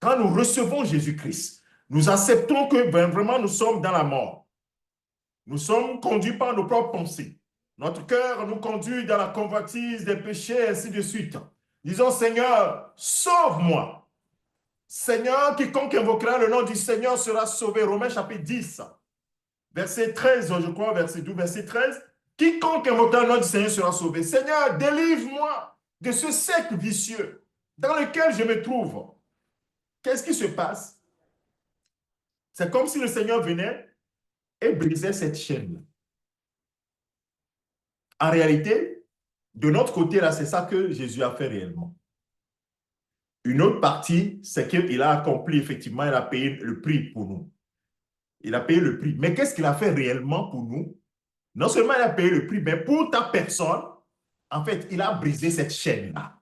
Quand nous recevons Jésus-Christ, nous acceptons que vraiment nous sommes dans la mort. Nous sommes conduits par nos propres pensées. Notre cœur nous conduit dans la convoitise des péchés, et ainsi de suite. Disons, Seigneur, sauve-moi. Seigneur, quiconque invoquera le nom du Seigneur sera sauvé. Romains chapitre 10, verset 13, je crois, verset 12, verset 13. Quiconque invoquera le nom du Seigneur sera sauvé. Seigneur, délivre-moi de ce cercle vicieux dans lequel je me trouve. Qu'est-ce qui se passe? C'est comme si le Seigneur venait et brisait cette chaîne. En réalité, de notre côté, là, c'est ça que Jésus a fait réellement. Une autre partie, c'est qu'il a accompli, effectivement, il a payé le prix pour nous. Il a payé le prix. Mais qu'est-ce qu'il a fait réellement pour nous? Non seulement il a payé le prix, mais pour ta personne, en fait, il a brisé cette chaîne-là.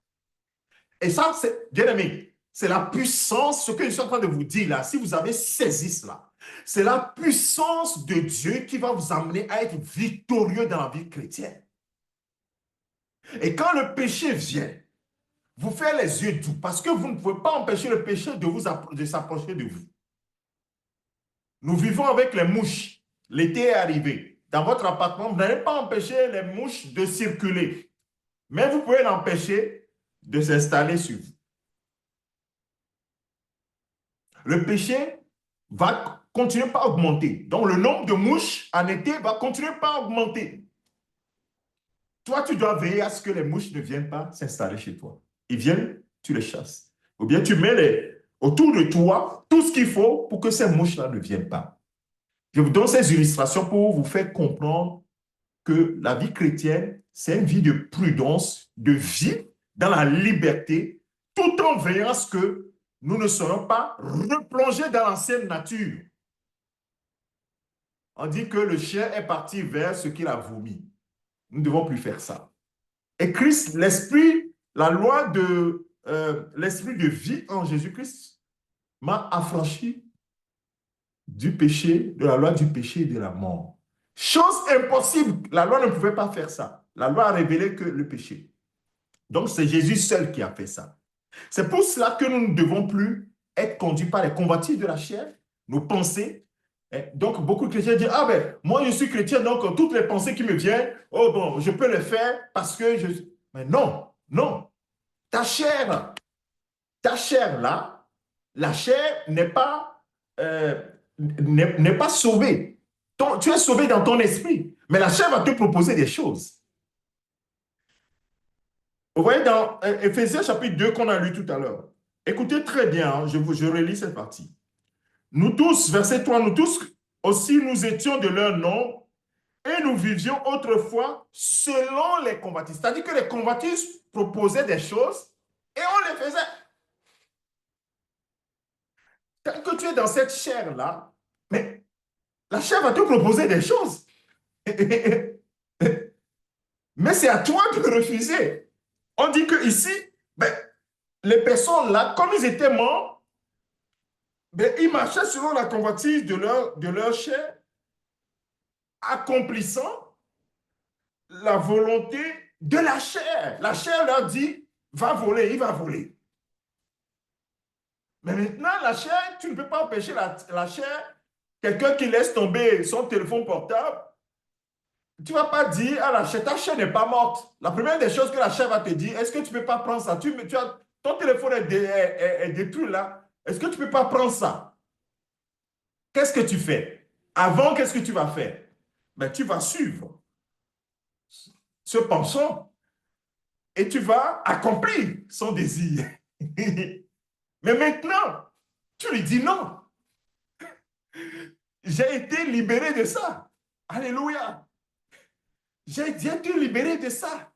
Et ça, c'est, bien aimé, c'est la puissance, ce que je suis en train de vous dire là, si vous avez saisi cela, c'est la puissance de Dieu qui va vous amener à être victorieux dans la vie chrétienne. Et quand le péché vient, vous faites les yeux doux parce que vous ne pouvez pas empêcher le péché de s'approcher de vous. Nous vivons avec les mouches. L'été est arrivé. Dans votre appartement, vous n'allez pas empêcher les mouches de circuler. Mais vous pouvez l'empêcher de s'installer sur vous. Le péché va continuer par augmenter. Donc, le nombre de mouches en été va continuer par augmenter. Toi, tu dois veiller à ce que les mouches ne viennent pas s'installer chez toi. Ils viennent, tu les chasses. Ou bien tu mets autour de toi tout ce qu'il faut pour que ces mouches-là ne viennent pas. Je vous donne ces illustrations pour vous faire comprendre que la vie chrétienne, c'est une vie de prudence, de vie dans la liberté, tout en veillant à ce que nous ne soyons pas replongés dans l'ancienne nature. On dit que le chien est parti vers ce qu'il a vomi. Nous ne devons plus faire ça. Et Christ, l'esprit, la loi de l'esprit de vie en Jésus-Christ m'a affranchi du péché, de la loi du péché et de la mort. Chose impossible, la loi ne pouvait pas faire ça. La loi a révélé que le péché. Donc c'est Jésus seul qui a fait ça. C'est pour cela que nous ne devons plus être conduits par les convoitises de la chair, nos pensées. Donc beaucoup de chrétiens disent, ah ben, moi je suis chrétien, donc toutes les pensées qui me viennent, oh bon, je peux les faire parce que je... Mais non, non. Ta chair là, la chair n'est pas sauvée. Tu es sauvé dans ton esprit, mais la chair va te proposer des choses. Vous voyez dans Éphésiens chapitre 2 qu'on a lu tout à l'heure. Écoutez très bien, hein, je relis cette partie. Nous tous, verset 3, nous tous aussi nous étions de leur nom et nous vivions autrefois selon les convoitises. C'est-à-dire que les convoitises proposaient des choses et on les faisait. Tant que tu es dans cette chair-là, mais la chair va te proposer des choses. Mais c'est à toi de refuser. On dit que ici, ben, les personnes là, comme ils étaient morts, ben, ils marchaient selon la convoitise de leur chair, accomplissant la volonté de la chair. La chair leur dit, va voler, il va voler. Mais maintenant, la chair, tu ne peux pas empêcher la chair. Quelqu'un qui laisse tomber son téléphone portable, tu ne vas pas dire à la chair, ta chair n'est pas morte. La première des choses que la chair va te dire, est-ce que tu ne peux pas prendre ça? Ton téléphone est détruit là. Est-ce que tu ne peux pas prendre ça? Qu'est-ce que tu fais? Avant, qu'est-ce que tu vas faire? Ben, tu vas suivre ce pensant et tu vas accomplir son désir. Mais maintenant, tu lui dis non. J'ai été libéré de ça. Alléluia. J'ai été libéré de ça.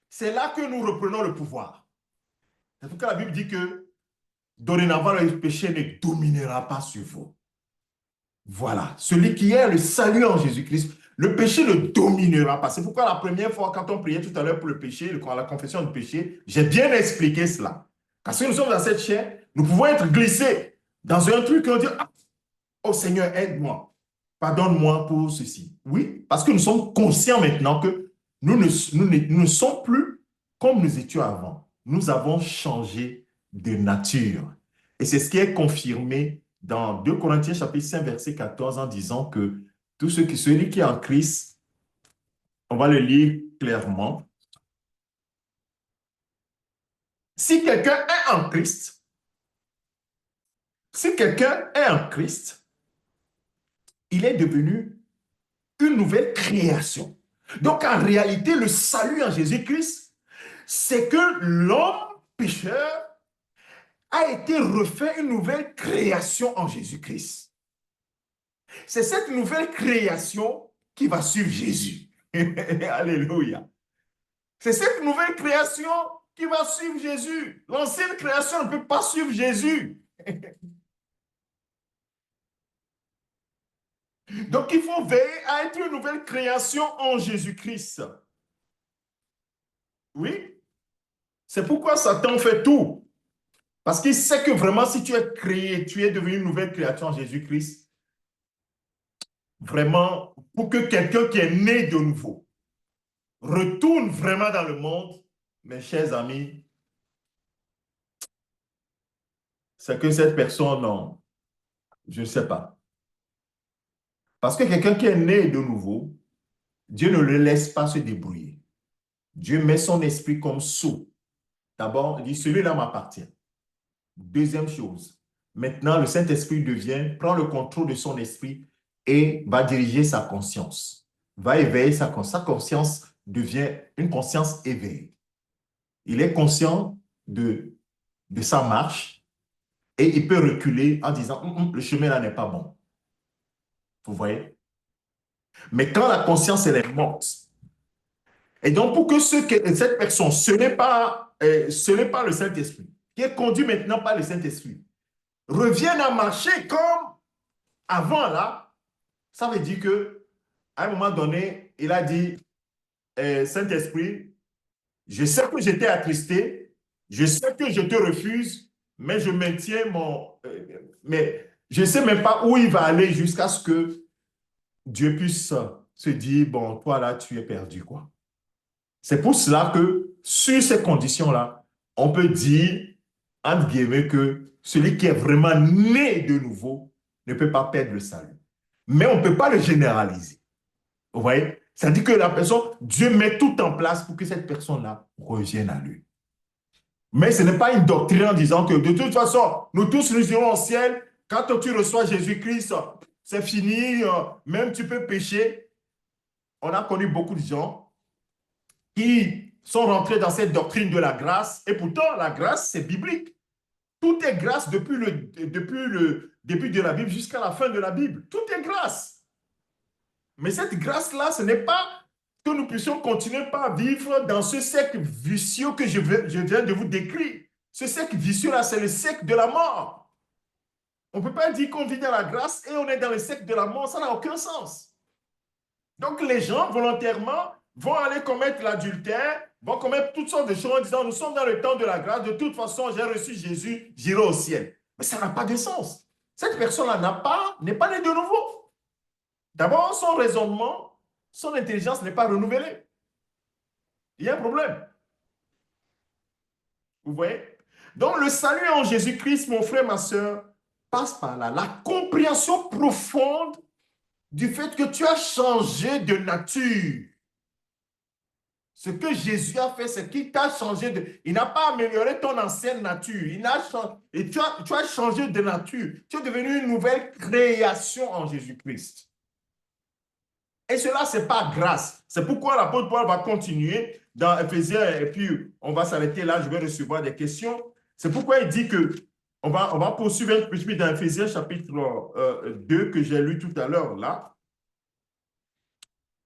C'est là que nous reprenons le pouvoir. C'est pourquoi la Bible dit que dorénavant, le péché ne dominera pas sur vous. Voilà. Celui qui est le salut en Jésus-Christ, le péché ne dominera pas. C'est pourquoi la première fois, quand on priait tout à l'heure pour le péché, la confession du péché, j'ai bien expliqué cela. Parce que nous sommes dans cette chair, nous pouvons être glissés dans un truc et on dit, ah, oh Seigneur, aide-moi. Pardonne-moi pour ceci. Oui, parce que nous sommes conscients maintenant que nous ne sommes plus comme nous étions avant. Nous avons changé de nature. Et c'est ce qui est confirmé dans 2 Corinthiens chapitre 5, verset 14, en disant que celui qui est en Christ, on va le lire clairement. Si quelqu'un est en Christ, il est devenu une nouvelle création. Donc, en réalité, le salut en Jésus-Christ, c'est que l'homme pécheur a été refait une nouvelle création en Jésus-Christ. C'est cette nouvelle création qui va suivre Jésus. Alléluia. C'est cette nouvelle création qui va suivre Jésus. L'ancienne création ne peut pas suivre Jésus. Donc, il faut veiller à être une nouvelle création en Jésus-Christ. Oui. C'est pourquoi Satan fait tout. Parce qu'il sait que vraiment, si tu es créé, tu es devenu une nouvelle créature en Jésus-Christ, vraiment, pour que quelqu'un qui est né de nouveau retourne vraiment dans le monde, mes chers amis, c'est que cette personne, non, je ne sais pas. Parce que quelqu'un qui est né de nouveau, Dieu ne le laisse pas se débrouiller. Dieu met son esprit comme sceau. D'abord, il dit, celui-là m'appartient. Deuxième chose, maintenant le Saint-Esprit prend le contrôle de son esprit et va diriger sa conscience. Va éveiller sa conscience. Sa conscience devient une conscience éveillée. Il est conscient de sa marche et il peut reculer en disant le chemin là n'est pas bon. Vous voyez? Mais quand la conscience elle est morte, et donc pour que cette personne, ce n'est pas le Saint-Esprit, qui est conduit maintenant par le Saint-Esprit, revienne à marcher comme avant là, ça veut dire que à un moment donné, il a dit Saint-Esprit, je sais que j'étais attristé, je sais que je te refuse, mais je maintiens mais je ne sais même pas où il va aller jusqu'à ce que Dieu puisse se dire, bon, toi là, tu es perdu, quoi. C'est pour cela que, sur ces conditions-là, on peut dire, entre guillemets, que celui qui est vraiment né de nouveau ne peut pas perdre le salut. Mais on ne peut pas le généraliser. Vous voyez? C'est-à-dire que la personne, Dieu met tout en place pour que cette personne-là revienne à lui. Mais ce n'est pas une doctrine en disant que de toute façon, nous tous nous irons au ciel. Quand tu reçois Jésus-Christ, c'est fini, même tu peux pécher. On a connu beaucoup de gens qui sont rentrés dans cette doctrine de la grâce. Et pourtant, la grâce, c'est biblique. Tout est grâce depuis le début de la Bible jusqu'à la fin de la Bible. Tout est grâce. Mais cette grâce-là, ce n'est pas que nous puissions continuer par vivre dans ce cercle vicieux que je viens de vous décrire. Ce cercle vicieux-là, c'est le cercle de la mort. On ne peut pas dire qu'on vit dans la grâce et on est dans le cercle de la mort. Ça n'a aucun sens. Donc, les gens, volontairement, vont aller commettre l'adultère, vont commettre toutes sortes de choses en disant, nous sommes dans le temps de la grâce, de toute façon, j'ai reçu Jésus, j'irai au ciel. Mais ça n'a pas de sens. Cette personne-là n'est pas née de nouveau. D'abord, son raisonnement, son intelligence n'est pas renouvelée. Il y a un problème. Vous voyez? Donc, le salut en Jésus-Christ, mon frère, ma soeur, passe par là. La compréhension profonde du fait que tu as changé de nature. Ce que Jésus a fait, c'est qu'il t'a changé de... Il n'a pas amélioré ton ancienne nature. Et tu as changé de nature. Tu es devenu une nouvelle création en Jésus-Christ. Et cela, ce n'est pas grâce. C'est pourquoi l'apôtre Paul va continuer dans Éphésiens, et puis on va s'arrêter là, je vais recevoir des questions. C'est pourquoi il dit que, on va poursuivre un peu dans Éphésiens chapitre 2 que j'ai lu tout à l'heure là.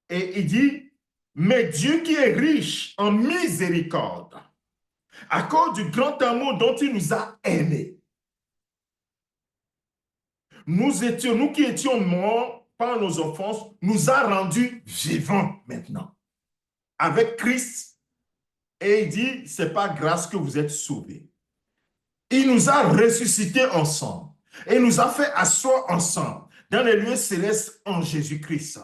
Et il dit, mais Dieu qui est riche en miséricorde, à cause du grand amour dont il nous a aimés, nous qui étions morts par nos offenses, nous a rendus vivants maintenant avec Christ. Et il dit, ce n'est pas grâce que vous êtes sauvés. Il nous a ressuscités ensemble et nous a fait asseoir ensemble dans les lieux célestes en Jésus-Christ,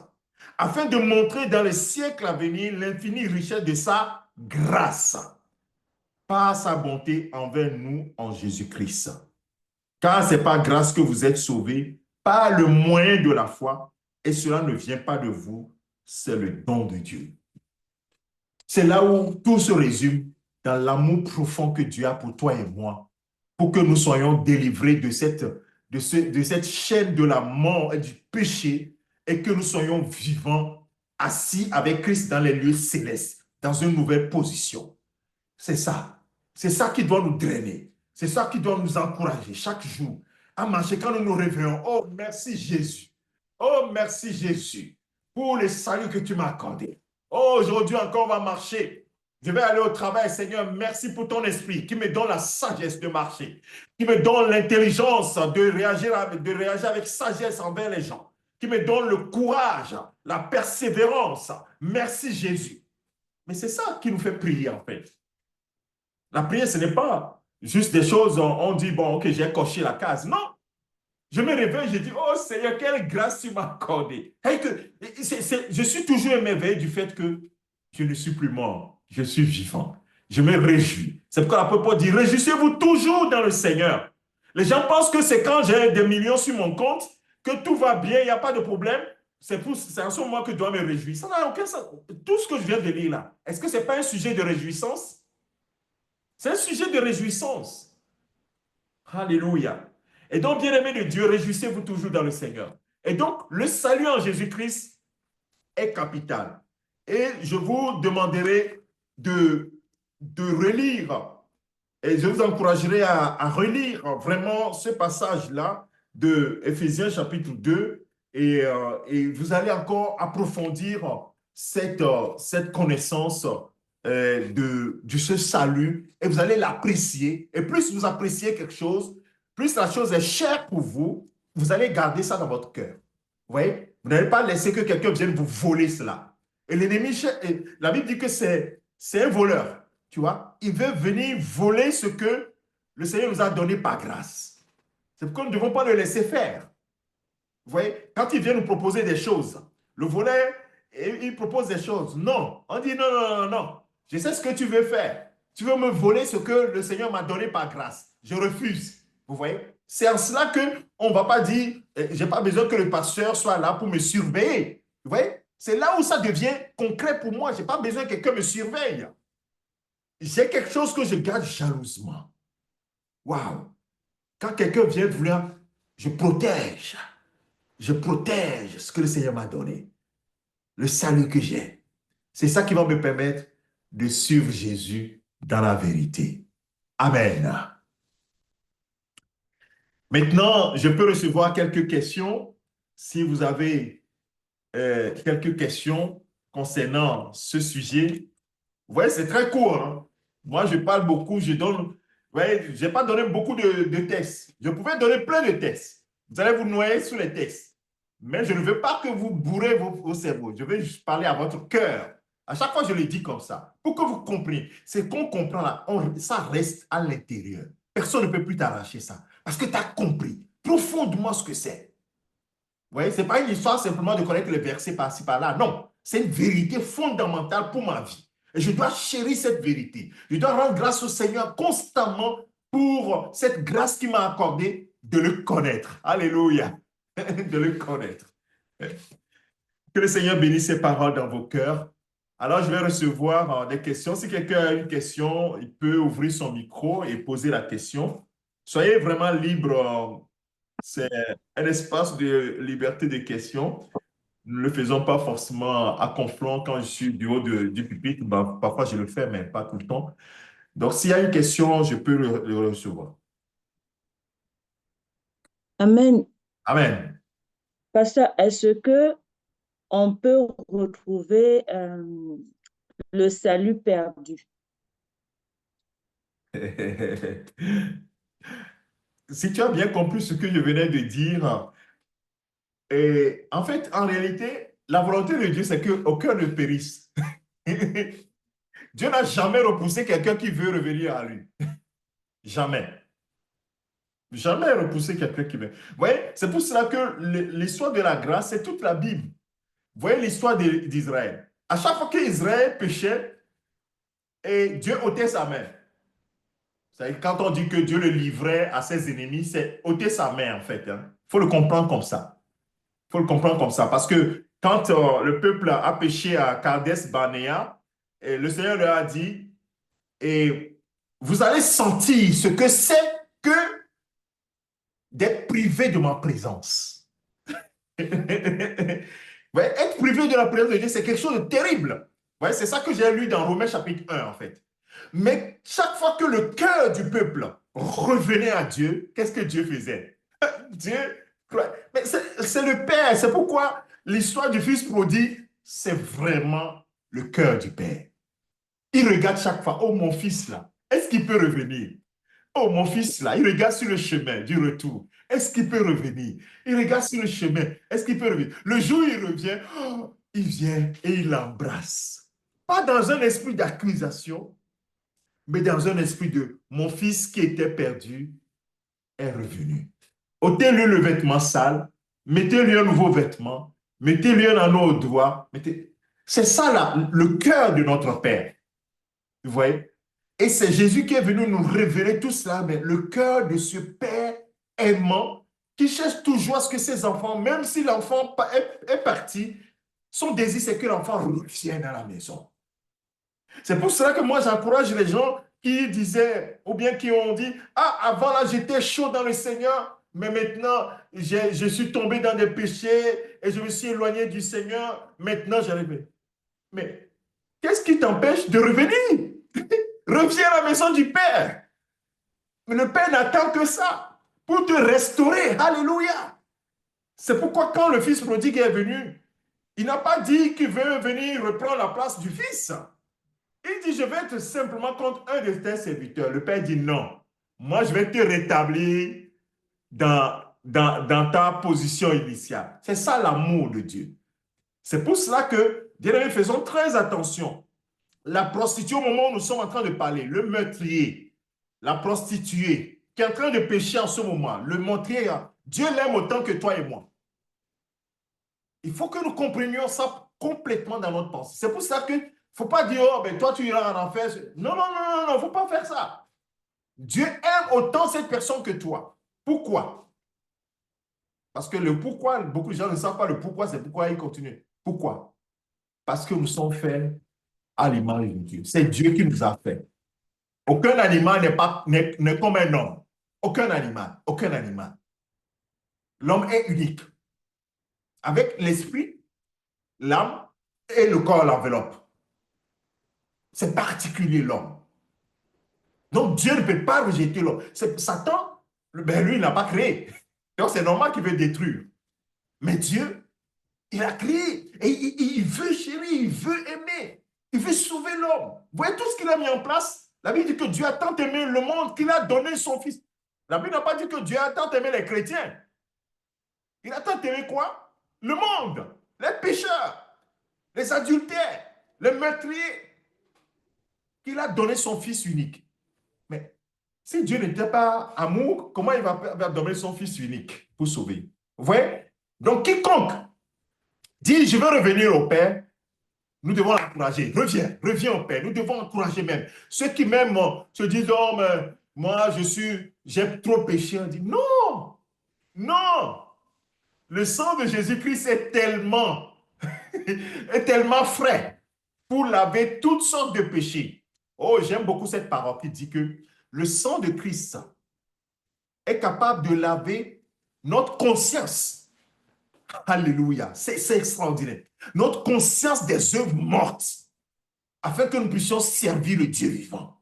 afin de montrer dans les siècles à venir l'infinie richesse de sa grâce par sa bonté envers nous en Jésus-Christ. Car ce n'est pas grâce que vous êtes sauvés par le moyen de la foi, et cela ne vient pas de vous, c'est le don de Dieu. C'est là où tout se résume dans l'amour profond que Dieu a pour toi et moi, pour que nous soyons délivrés de cette chaîne de la mort et du péché, et que nous soyons vivants, assis avec Christ dans les lieux célestes, dans une nouvelle position. C'est ça. C'est ça qui doit nous drainer. C'est ça qui doit nous encourager chaque jour à marcher quand nous nous réveillons. Oh, merci Jésus. Oh, merci Jésus pour le salut que tu m'as accordé. Oh, aujourd'hui encore, on va marcher. Je vais aller au travail, Seigneur. Merci pour ton esprit qui me donne la sagesse de marcher, qui me donne l'intelligence de réagir avec sagesse envers les gens, qui me donne le courage, la persévérance. Merci Jésus. Mais c'est ça qui nous fait prier en fait. La prière, ce n'est pas juste des choses, on dit, bon, ok, j'ai coché la case. Non. Je me réveille, je dis, oh Seigneur, quelle grâce tu m'as accordée. Hey, je suis toujours émerveillé du fait que je ne suis plus mort, je suis vivant. Je me réjouis. C'est pourquoi l'apôtre Paul dit, réjouissez-vous toujours dans le Seigneur. Les gens pensent que c'est quand j'ai des millions sur mon compte, que tout va bien, il n'y a pas de problème. C'est en ce moment que je dois me réjouir. Ça n'a aucun sens. Tout ce que je viens de lire là, est-ce que ce n'est pas un sujet de réjouissance? C'est un sujet de réjouissance. Alléluia. Et donc, bien-aimés de Dieu, réjouissez-vous toujours dans le Seigneur. Et donc, le salut en Jésus-Christ est capital. Et je vous demanderai de relire, et je vous encouragerai à relire vraiment ce passage-là de Éphésiens chapitre 2, et vous allez encore approfondir cette connaissance de ce salut, et vous allez l'apprécier. Et plus vous appréciez quelque chose, plus la chose est chère pour vous, vous allez garder ça dans votre cœur. Vous voyez? Vous n'allez pas laisser que quelqu'un vienne vous voler cela. Et l'ennemi, la Bible dit que c'est un voleur, tu vois. Il veut venir voler ce que le Seigneur nous a donné par grâce. C'est pourquoi nous ne devons pas le laisser faire. Vous voyez? Quand il vient nous proposer des choses, le voleur, il propose des choses. Non, on dit non, non, non, non. Je sais ce que tu veux faire. Tu veux me voler ce que le Seigneur m'a donné par grâce. Je refuse. Vous voyez? C'est en cela qu'on ne va pas dire, je n'ai pas besoin que le pasteur soit là pour me surveiller. Vous voyez? C'est là où ça devient concret pour moi. Je n'ai pas besoin que quelqu'un me surveille. J'ai quelque chose que je garde jalousement. Waouh! Quand quelqu'un vient vouloir, je protège. Je protège ce que le Seigneur m'a donné. Le salut que j'ai. C'est ça qui va me permettre de suivre Jésus dans la vérité. Amen. Maintenant, je peux recevoir quelques questions. Si vous avez quelques questions concernant ce sujet. Vous voyez, c'est très court. Hein? Moi, je parle beaucoup, je donne... Vous voyez, je n'ai pas donné beaucoup de tests. Je pouvais donner plein de tests. Vous allez vous noyer sous les tests. Mais je ne veux pas que vous bourrez vos cerveaux. Je veux juste parler à votre cœur. À chaque fois, je le dis comme ça. Pour que vous compreniez. C'est qu'on comprend là. Ça reste à l'intérieur. Personne ne peut plus t'arracher ça. Parce que tu as compris profondément ce que c'est. Vous voyez, ce n'est pas une histoire simplement de connaître les versets par-ci, par-là. Non. C'est une vérité fondamentale pour ma vie. Et je dois chérir cette vérité. Je dois rendre grâce au Seigneur constamment pour cette grâce qu'il m'a accordée de le connaître. Alléluia. De le connaître. Que le Seigneur bénisse ses paroles dans vos cœurs. Alors, je vais recevoir des questions. Si quelqu'un a une question, il peut ouvrir son micro et poser la question. Soyez vraiment libre. C'est un espace de liberté de questions. Nous ne le faisons pas forcément à conflant quand je suis du haut du pupitre. Ben, parfois, je le fais, mais pas tout le temps. Donc, s'il y a une question, je peux le recevoir. Amen. Amen. Pasteur, est-ce que on peut retrouver le salut perdu? Si tu as bien compris ce que je venais de dire, et en fait, en réalité, la volonté de Dieu, c'est qu'aucun ne périsse. Dieu n'a jamais repoussé quelqu'un qui veut revenir à lui. Jamais. Jamais repoussé quelqu'un qui veut. Vous voyez, c'est pour cela que l'histoire de la grâce, c'est toute la Bible. Vous voyez l'histoire d'Israël. À chaque fois qu'Israël péchait, et Dieu ôtait sa main. Quand on dit que Dieu le livrait à ses ennemis, c'est ôter sa main en fait. Il faut le comprendre comme ça. Il faut le comprendre comme ça. Parce que quand le peuple a péché à Kadesh Barnea, et le Seigneur leur a dit, et vous allez sentir ce que c'est que d'être privé de ma présence. Ouais, être privé de la présence de Dieu, c'est quelque chose de terrible. Ouais, c'est ça que j'ai lu dans Romains chapitre 1, en fait. Mais chaque fois que le cœur du peuple revenait à Dieu, qu'est-ce que Dieu faisait? Dieu, mais c'est le Père. C'est pourquoi l'histoire du Fils prodigue, c'est vraiment le cœur du Père. Il regarde chaque fois, oh mon fils là, est-ce qu'il peut revenir? Oh mon fils là, il regarde sur le chemin du retour. Est-ce qu'il peut revenir? Il regarde sur le chemin. Est-ce qu'il peut revenir? Le jour où il revient, oh, il vient et il l'embrasse. Pas dans un esprit d'accusation, mais dans un esprit de mon fils qui était perdu est revenu. Ôtez-lui le vêtement sale, mettez-lui un nouveau vêtement, mettez-lui un anneau au doigt. C'est ça là, le cœur de notre Père. Vous voyez? Et c'est Jésus qui est venu nous révéler tout cela, mais le cœur de ce Père aimant qui cherche toujours à ce que ses enfants, même si l'enfant est parti, son désir c'est que l'enfant revienne à la maison. C'est pour cela que moi j'encourage les gens qui disaient, ou bien qui ont dit, ah, avant là j'étais chaud dans le Seigneur, mais maintenant je suis tombé dans des péchés et je me suis éloigné du Seigneur, maintenant j'arrive. Mais qu'est-ce qui t'empêche de revenir? Reviens à la maison du Père. Mais le Père n'attend que ça pour te restaurer. Alléluia. C'est pourquoi quand le Fils prodigue est venu, il n'a pas dit qu'il veut venir reprendre la place du Fils. Il dit, je vais être simplement contre un de tes serviteurs. Le Père dit, non. Moi, je vais te rétablir dans ta position initiale. C'est ça l'amour de Dieu. C'est pour cela que, bien-aimés, faisons très attention. La prostituée, au moment où nous sommes en train de parler, le meurtrier, la prostituée, qui est en train de pécher en ce moment, le meurtrier, Dieu l'aime autant que toi et moi. Il faut que nous comprenions ça complètement dans notre pensée. C'est pour ça qu'il ne faut pas dire, oh, ben toi tu iras en enfer. Non, non, non, non, non, il ne faut pas faire ça. Dieu aime autant cette personne que toi. Pourquoi? Parce que le pourquoi, beaucoup de gens ne savent pas le pourquoi, c'est pourquoi ils continuent. Pourquoi? Parce que nous sommes faits à l'image de Dieu. C'est Dieu qui nous a fait. Aucun animal n'est comme un homme. Aucun animal. Aucun animal. L'homme est unique. Avec l'esprit, l'âme et le corps l'enveloppe. C'est particulier l'homme. Donc Dieu ne peut pas rejeter l'homme. Satan, ben lui, il n'a pas créé. Donc c'est normal qu'il veut détruire. Mais Dieu, il a créé. Et il veut chérir, il veut aimer. Il veut sauver l'homme. Vous voyez tout ce qu'il a mis en place? La Bible dit que Dieu a tant aimé le monde qu'il a donné son Fils. La Bible n'a pas dit que Dieu a tant aimé les chrétiens. Il a tant aimé quoi? Le monde, les pécheurs, les adultères, les meurtriers, qu'il a donné son Fils unique. Mais si Dieu n'était pas amour, comment il va donner son Fils unique pour sauver? Vous voyez? Donc quiconque dit, je veux revenir au Père, Nous devons l'encourager. Reviens, reviens au Père. Nous devons encourager même. Ceux qui même se disent, oh, mais moi, j'ai trop péché. On dit, non, non. Le sang de Jésus-Christ est tellement frais pour laver toutes sortes de péchés. Oh, j'aime beaucoup cette parole qui dit que le sang de Christ est capable de laver notre conscience. Alléluia. C'est extraordinaire. Notre conscience des œuvres mortes, afin que nous puissions servir le Dieu vivant.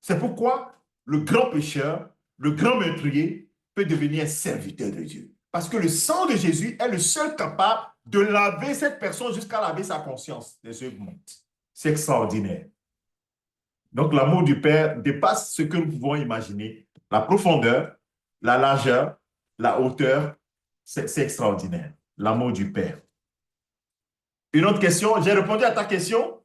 C'est pourquoi le grand pécheur, le grand meurtrier peut devenir serviteur de Dieu. Parce que le sang de Jésus est le seul capable de laver cette personne jusqu'à laver sa conscience des œuvres mortes. C'est extraordinaire. Donc l'amour du Père dépasse ce que nous pouvons imaginer. La profondeur, la largeur, la hauteur, c'est extraordinaire. L'amour du Père. Une autre question? J'ai répondu à ta question?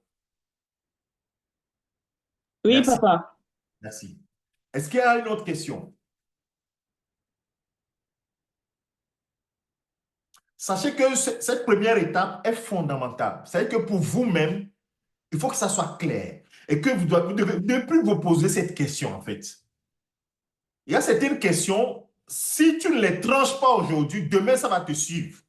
Oui, Merci. papa. Merci. Est-ce qu'il y a une autre question? Sachez que cette première étape est fondamentale. C'est-à-dire que pour vous-même, il faut que ça soit clair et que vous devez ne plus vous poser cette question, en fait. Il y a certaines questions, si tu ne les tranches pas aujourd'hui, demain, ça va te suivre.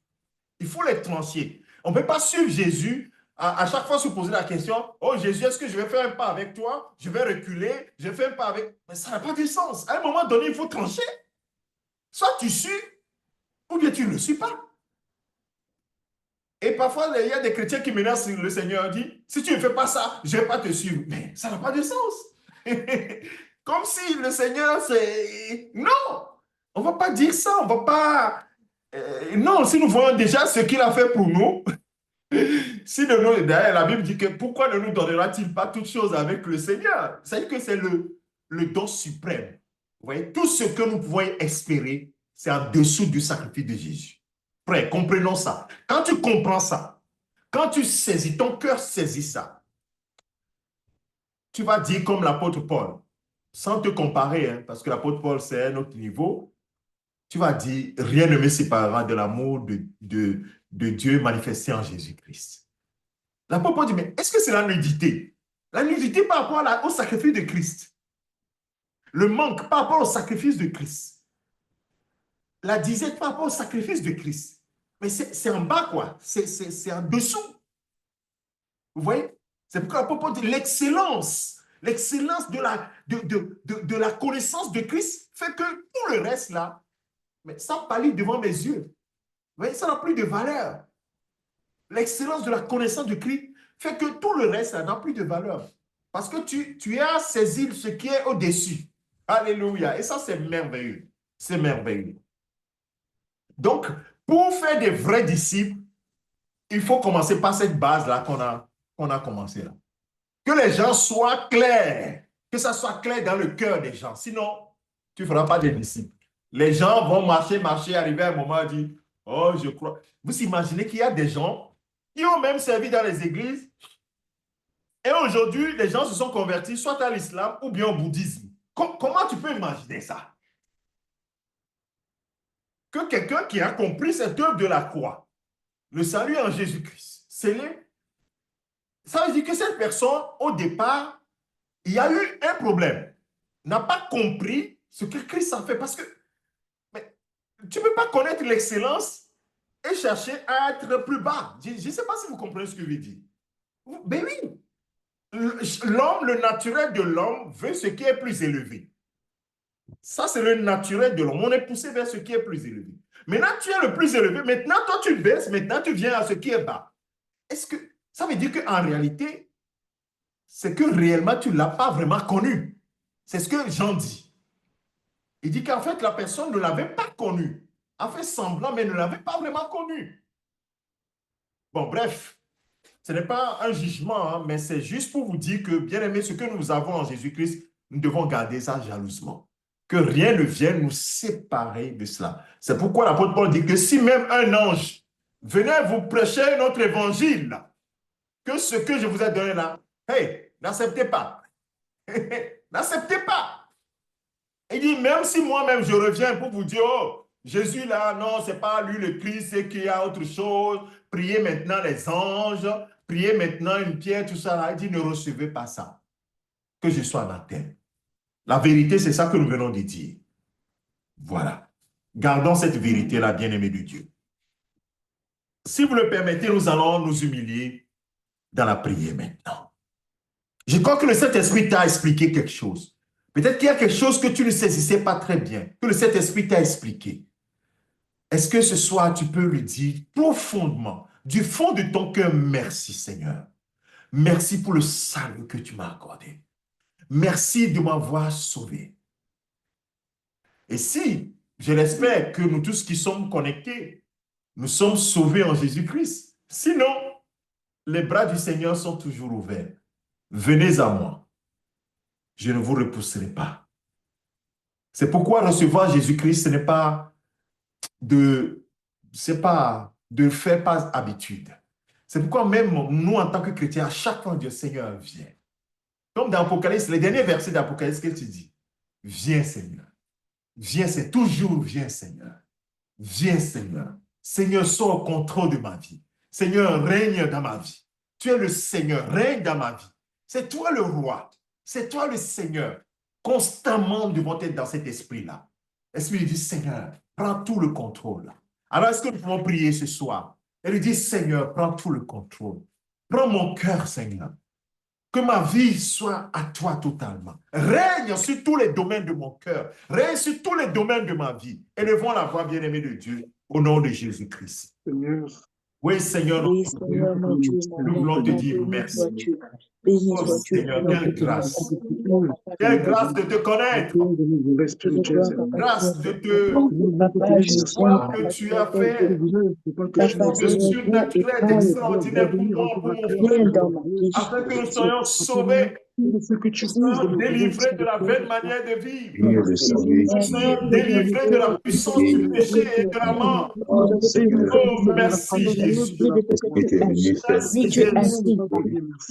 Il faut les trancher. On ne peut pas suivre Jésus à chaque fois se poser la question, oh Jésus, est-ce que je vais faire un pas avec toi? Je vais reculer, je fais un pas avec... Mais ça n'a pas de sens. À un moment donné, il faut trancher. Soit tu suis, ou bien tu ne le suis pas. Et parfois, il y a des chrétiens qui menacent le Seigneur, dit, si tu ne fais pas ça, je ne vais pas te suivre. Mais ça n'a pas de sens. Comme si le Seigneur, c'est... Non, on ne va pas dire ça, on ne va pas... non, si nous voyons déjà ce qu'il a fait pour nous, si d'ailleurs la Bible dit que pourquoi ne nous donnera-t-il pas toutes choses avec le Seigneur? C'est-à-dire que c'est le don suprême. Vous voyez, tout ce que nous pouvons espérer, c'est en dessous du sacrifice de Jésus. Frère, comprenons ça. Quand tu comprends ça, quand tu saisis, ton cœur saisit ça, tu vas dire comme l'apôtre Paul, sans te comparer, hein, parce que l'apôtre Paul, c'est un autre niveau, tu vas dire, rien ne me séparera de l'amour de Dieu manifesté en Jésus-Christ. L'apôtre Paul dit, mais est-ce que c'est la nudité? La nudité par rapport au sacrifice de Christ. Le manque par rapport au sacrifice de Christ. La disette par rapport au sacrifice de Christ. Mais c'est en bas, quoi. C'est en dessous. Vous voyez? C'est pourquoi l'apôtre Paul dit l'excellence. L'excellence de la connaissance de Christ fait que tout le reste, là, mais ça pâlit devant mes yeux. Vous voyez, ça n'a plus de valeur. L'excellence de la connaissance de Christ fait que tout le reste n'a plus de valeur. Parce que tu as saisi ce qui est au-dessus. Alléluia. Et ça, c'est merveilleux. C'est merveilleux. Donc, pour faire des vrais disciples, il faut commencer par cette base-là qu'on a commencé là. Que les gens soient clairs. Que ça soit clair dans le cœur des gens. Sinon, tu ne feras pas des disciples. Les gens vont marcher, arriver à un moment et dire, oh, je crois. Vous imaginez qu'il y a des gens qui ont même servi dans les églises et aujourd'hui, les gens se sont convertis soit à l'islam ou bien au bouddhisme. Comment tu peux imaginer ça? Que quelqu'un qui a compris cette œuvre de la croix, le salut en Jésus-Christ, ça veut dire que cette personne, au départ, il y a eu un problème, n'a pas compris ce que Christ a fait. Parce que mais, tu ne peux pas connaître l'excellence et chercher à être plus bas. Je ne sais pas si vous comprenez ce que je veux dire. Ben oui, l'homme, le naturel de l'homme veut ce qui est plus élevé. Ça, c'est le naturel de l'homme. On est poussé vers ce qui est plus élevé. Maintenant, tu es le plus élevé. Maintenant, toi, tu baisses. Maintenant, tu viens à ce qui est bas. Est-ce que ça veut dire qu'en réalité, c'est que réellement, tu ne l'as pas vraiment connu? C'est ce que Jean dit. Il dit qu'en fait, la personne ne l'avait pas connu. A fait semblant, mais ne l'avait pas vraiment connu. Bon, bref, ce n'est pas un jugement, hein, mais c'est juste pour vous dire que, bien aimé, ce que nous avons en Jésus-Christ, nous devons garder ça jalousement. Que rien ne vienne nous séparer de cela. C'est pourquoi l'apôtre Paul dit que si même un ange venait vous prêcher notre évangile, que ce que je vous ai donné là, hey, n'acceptez pas. N'acceptez pas. Il dit, même si moi-même je reviens pour vous dire, oh, Jésus là, non, ce n'est pas lui le Christ, c'est qu'il y a autre chose. Priez maintenant les anges. prier maintenant une pierre, tout ça là. Il dit, ne recevez pas ça, que je sois anathème. La vérité, c'est ça que nous venons de dire. Voilà. Gardons cette vérité-là, bien-aimés de Dieu. Si vous le permettez, nous allons nous humilier dans la prière maintenant. Je crois que le Saint-Esprit t'a expliqué quelque chose. Peut-être qu'il y a quelque chose que tu ne saisissais pas très bien, que le Saint-Esprit t'a expliqué. Est-ce que ce soir, tu peux lui dire profondément, du fond de ton cœur, merci Seigneur. Merci pour le salut que tu m'as accordé. Merci de m'avoir sauvé. Et si, je l'espère que nous tous qui sommes connectés, nous sommes sauvés en Jésus-Christ. Sinon, les bras du Seigneur sont toujours ouverts. Venez à moi. Je ne vous repousserai pas. C'est pourquoi recevoir Jésus-Christ, ce n'est pas de faire par habitude. C'est pourquoi même nous, en tant que chrétiens, à chaque fois, Dieu Seigneur vient. Comme dans l'Apocalypse, les derniers versets d'Apocalypse, qu'est-ce que tu dis? Viens Seigneur. Viens, c'est toujours viens Seigneur. Viens Seigneur. Seigneur, sois au contrôle de ma vie. Seigneur, règne dans ma vie. Tu es le Seigneur, règne dans ma vie. C'est toi le roi. C'est toi le Seigneur. Constamment, nous devons être dans cet esprit-là. L'esprit dit, Seigneur, prends tout le contrôle. Alors, est-ce que nous pouvons prier ce soir? Et lui dit, Seigneur, prends tout le contrôle. Prends mon cœur, Seigneur. Que ma vie soit à toi totalement. Règne sur tous les domaines de mon cœur. Règne sur tous les domaines de ma vie. Élevons la voix bien-aimée de Dieu au nom de Jésus-Christ. Oui, Seigneur, Oui, Seigneur, mon Dieu, mon nous Père, voulons te béni dire merci. sois-tu. Béni Oh sois-tu, Seigneur, Seigneur, quelle pour ton grâce. salut. Quelle grâce de te connaître. Je te gloire, Papa, Grâce de Seigneur. te Papa, je viens, voir que Papa, tu Seigneur, as Père fait Dieu. quelque Papa, chose de Seigneur, viens et surnaturel, prends le d'extraordinaire pour moi, pour mon viens frère, dans ma vie, afin que nous Jésus. soyons sauvés, nous soyons délivrés de la vaine manière de vivre. Dieu le Merci, salut Nous qui est Seigneur. soyons délivrés de la puissance du et péché et de la mort. oh Seigneur, Oh, merci Jésus. Merci de ce que l'Esprit tu est venu agis. faire Oui, Merci tu Jésus. agis. Merci, devant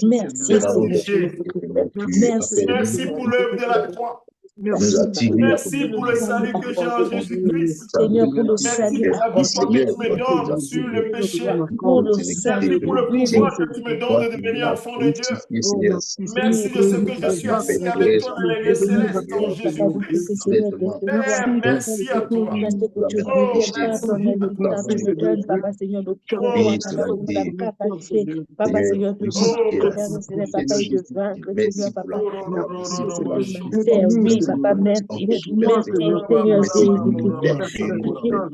Merci Seigneur notre Jésus. Jésus. tellement tu as Merci, permis Merci pour l'œuvre de la croix. de nous attirer à Merci pour le salut que j'ai en Jésus-Christ. ta Seigneur, pour le Merci salut pour la victoire que Seigneur, tu me toi qui nous donnes as sur le sauvés, péché. pour toute le iniquité Merci salut. pour le Oui, rejetée, pouvoir que tu me donnes toi de qui devenir nous as enfant de Dieu. crucifié, Seigneur, oui, Merci de ce béni que je tu as suis sois-tu, fait assis Seigneur. avec clair toi sur dans les le lieux chemin, célestes Merci, en Seigneur, Papa, de ce que Jésus-Christ. tu viens de complètement. faire. Père, Donc, merci à Toute toi. grâce que tu as tu maintenant Oh, reviens, péché, merci. pardonner le tu as temps, tu me vendu, donnes, Papa Seigneur, de Oh, croire, et tu Papa l'as Seigneur, la dit, capacité, Papa Seigneur, Seigneur, de oh, crucifier marcher, la Père merci. Seigneur, Seigneur Papa, et de Jésus, vaincre, Seigneur, merci pour la Papa, croix, merci de pour ce la vie, humanitaire. Oui, merci Papa, pour le merci. sang que tu as Merci, versé, Seigneur merci pour Jésus-Christ. l'univers Merci, guéri,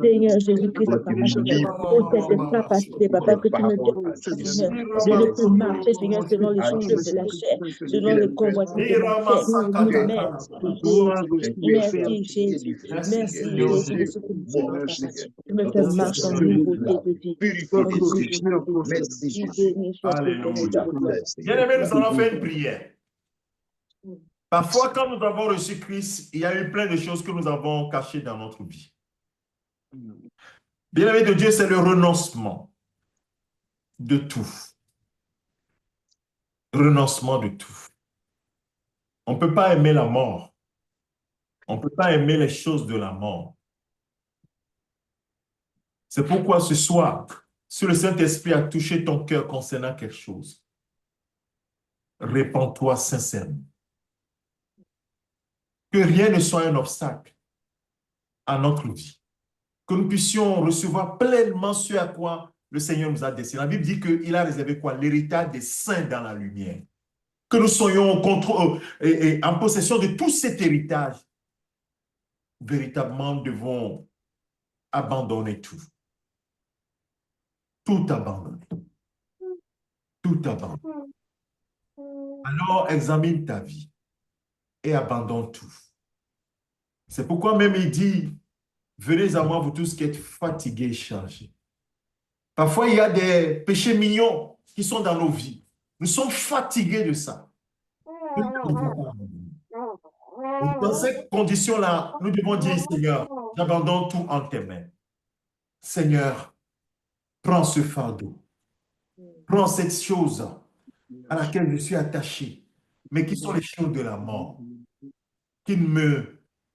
Seigneur Jésus-Christ, toi qui Papa nous Seigneur, livres pour cette capacité, pour Papa, tes que tu me paroles à donnes, Papa Jésus, Seigneur, parce de que ne le plus Seigneur marcher, Seigneur, selon les a souffles de Jésus, la chair, tu selon es les le Père convoitises de ma chair. tu Oui, es merci, Jésus, Jésus. tu es Merci, Jésus. délivré, Merci, Seigneur, Merci, Seigneur Jésus, de Jésus. ce que tu bon, fais, Papa. Seigneur. Tu me fais Notre marcher en sang nouveauté l'a de vie, purifié en de nouveauté péché. de vie. Merci, Oui, Jésus. béni sois-tu, Père, Tu Alléluia. l'as éternel. fait, Seigneur. Bien-aimés, Tu l'as nous allons fait. faire une prière. Parfois, quand nous avons reçu Christ, il y a eu plein de choses que nous avons cachées dans notre vie. Bien-aimé de Dieu, c'est le renoncement de tout. Renoncement de tout. On ne peut pas aimer la mort. On ne peut pas aimer les choses de la mort. C'est pourquoi ce soir, si le Saint-Esprit a touché ton cœur concernant quelque chose, répands-toi sincèrement. Que rien ne soit un obstacle à notre vie. Que nous puissions recevoir pleinement ce à quoi le Seigneur nous a destiné. La Bible dit qu'il a réservé quoi? L'héritage des saints dans la lumière. Que nous soyons en contrôle et en possession de tout cet héritage. Véritablement, nous devons abandonner tout. Tout abandonner. Tout abandonner. Alors, examine ta vie et abandonne tout. C'est pourquoi même il dit, venez à moi, vous tous qui êtes fatigués et chargés. Parfois, il y a des péchés mignons qui sont dans nos vies. Nous sommes fatigués de ça. Nous devons pas abandonner. Et dans cette condition-là, nous devons dire, Seigneur, j'abandonne tout en tes mains. Seigneur, prends ce fardeau. Prends cette chose à laquelle je suis attaché, mais qui sont les choses de la mort, qui ne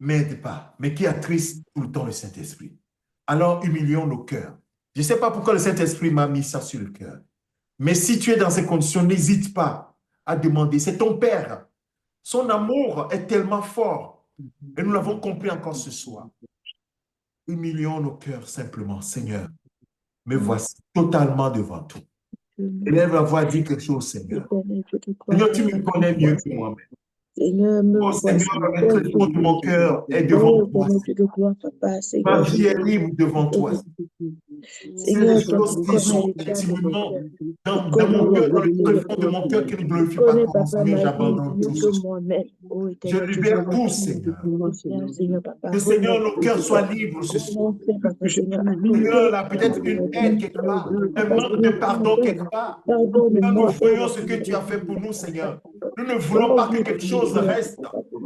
m'aident pas, mais qui attristent tout le temps le Saint-Esprit. Alors, humilions nos cœurs. Je ne sais pas pourquoi le Saint-Esprit m'a mis ça sur le cœur. Mais si tu es dans ces conditions, n'hésite pas à demander. C'est ton Père. Son amour est tellement fort. Et nous l'avons compris encore ce soir. Humilions nos cœurs simplement, Seigneur. Me voici totalement devant toi. Élève la voix, dis quelque chose, Seigneur. Seigneur, tu me connais mieux que moi-même. Seigneur, me Oh voici. Seigneur, le tréfonds de mon cœur est devant toi. De gloire, Papa, Ma Seigneur. vie est libre devant toi. C'est Seigneur, les toi, choses tu qui connais sont l'état de mon intimement cœur. dans connais mon cœur, dans le le tréfonds de mon cœur qui ne glorifie pas connais, ton nom. Papa, Seigneur, ma vie j'abandonne mieux tout. que moi-même. Oh, Je éternel, tu libère vois. tout, Seigneur. Seigneur, Papa, Que Seigneur, nos cœurs soient Papa. libres ce soir. Renoncez, Papa, Seigneur, à Seigneur, tout. là, peut-être une haine quelque part, un Papa, manque de Seigneur, pardon quelque part. Seigneur, nous pardonne-moi. voyons ce que tu as fait pour nous, Seigneur. Nous ne voulons pas que quelque chose reste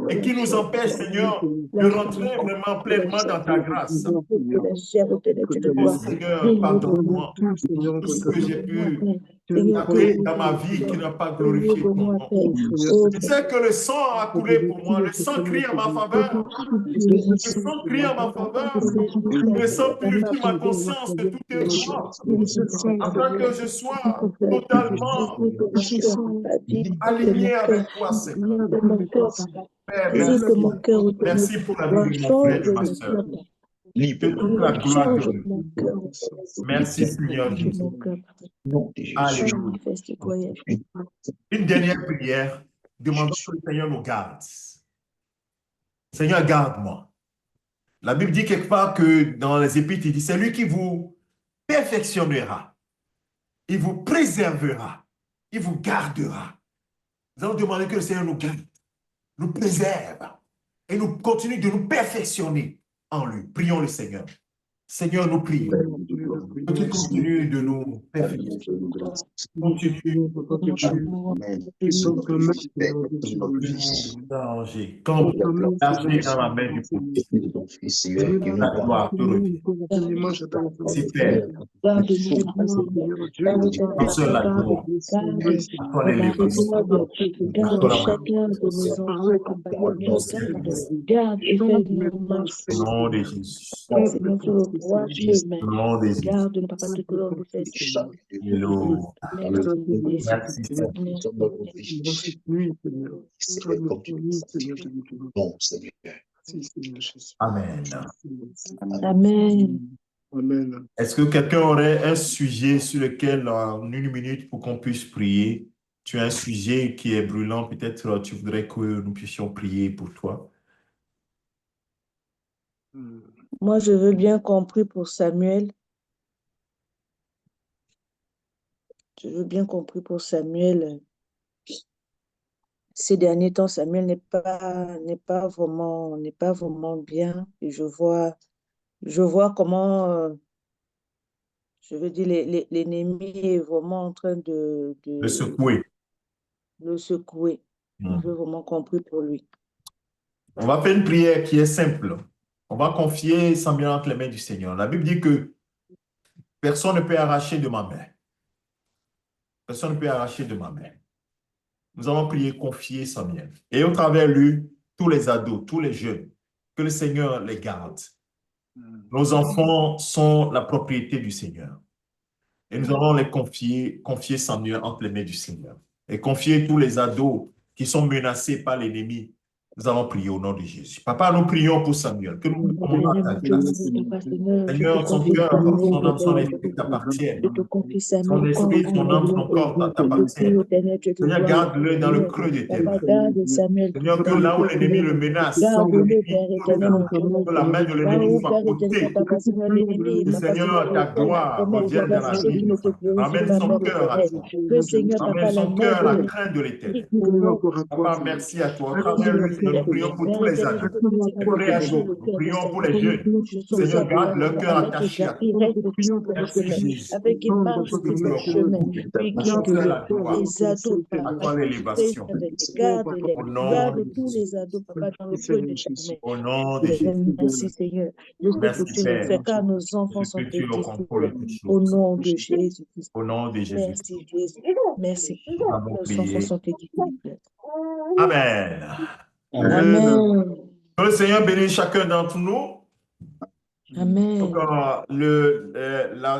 et qui nous empêche, Seigneur, de rentrer vraiment pleinement dans ta grâce. Oh Seigneur, pardonne-moi tout ce que j'ai pu taper dans ma vie qui n'a pas glorifié ton nom. Je sais que le sang a coulé pour moi, le sang crie en ma faveur. Le sang crie en ma faveur. Le sang purifie ma conscience de toute erreur, afin que je sois totalement aligné avec toi, Seigneur. Père, merci. Merci pour la vie de mon frère et de ma soeur. Que toute la gloire de Dieu. Merci, Seigneur Jésus. Alléluia. Une dernière prière. Demandons que le Seigneur nous garde. Seigneur, garde-moi. La Bible dit quelque part que dans les Épîtres, il dit, c'est lui qui vous perfectionnera. Il vous préservera. Il vous gardera. Nous allons demander que le Seigneur nous garde, nous préserve et nous continue de nous perfectionner en lui. Prions le Seigneur. Seigneur, nous prions. Que tu continues de nous perfectionner. Continue danger. Quand vous lâchez dans la main du Fils, la gloire te revient. Si Père, non seul la gloire, à toi l'élévation, à toi la magnification. Au nom de Jésus. Au nom de Jésus. Alléluia. Merci Seigneur. Amen. Amen. Est-ce que quelqu'un aurait un sujet sur lequel, en une minute, pour qu'on puisse prier? Tu as un sujet qui est brûlant, peut-être tu voudrais que nous puissions prier pour toi. Moi, je veux bien compris pour Samuel. Je veux bien compris pour Samuel. Ces derniers temps, Samuel n'est pas vraiment bien. Et je vois comment, je veux dire, l'ennemi est vraiment en train de Le secouer. le secouer. Je veux vraiment compris pour lui. On va faire une prière qui est simple. On va confier Samuel entre les mains du Seigneur. La Bible dit que personne ne peut arracher de ma main. Personne ne peut arracher de ma main. Nous allons prier, confier Samuel. Et au travers lui, tous les ados, tous les jeunes, que le Seigneur les garde. Nos enfants sont la propriété du Seigneur. Et nous allons les confier Samuel entre les mains du Seigneur. Et confier tous les ados qui sont menacés par l'ennemi. Nous allons prier au nom de Jésus. Papa, nous prions pour Samuel, que nous commandons à ta grâce. Seigneur, son cœur, son âme, son esprit t'appartiennent. Son esprit, son âme, son corps t'appartiennent. Seigneur, garde-le dans le creux de tes mains. Seigneur, que là où l'ennemi le menace, que la main de l'ennemi soit ôtée. Seigneur, ta gloire revienne dans la vie de Samuel. Ramène son cœur à toi. Ramène son cœur à la crainte de l'Éternel. Papa, merci à toi. Au travers lui, Seigneur, nous prions pour tous les adultes, les préados. Nous prions pour les jeunes. Seigneur, garde leur cœur attaché à toi. Merci, Jésus. Avec une marche de tes chemins, puis guide-le. Les ados, À toi l'élévation. garde-les, Au nom garde de tous Jésus. les ados, Papa, dans le creux de ta main. Au nom de Jésus. Merci Seigneur de ce que Merci, tu le Père. fais, car nos enfants Parce sont que tu es au contrôle de toutes édifiés. Au choses. nom de Jésus. Au nom de Jésus. Merci Jésus. Merci. Nous avons Nos prié. enfants sont édifiés. Amen. Amen. Que le Seigneur bénisse chacun d'entre nous. Donc, Amen.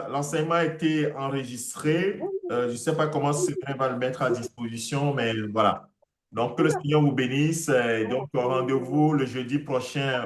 l'enseignement a été enregistré. Je ne sais pas comment Séverin va le mettre à disposition, mais voilà. Donc, que le Seigneur vous bénisse. Et donc, rendez-vous le jeudi prochain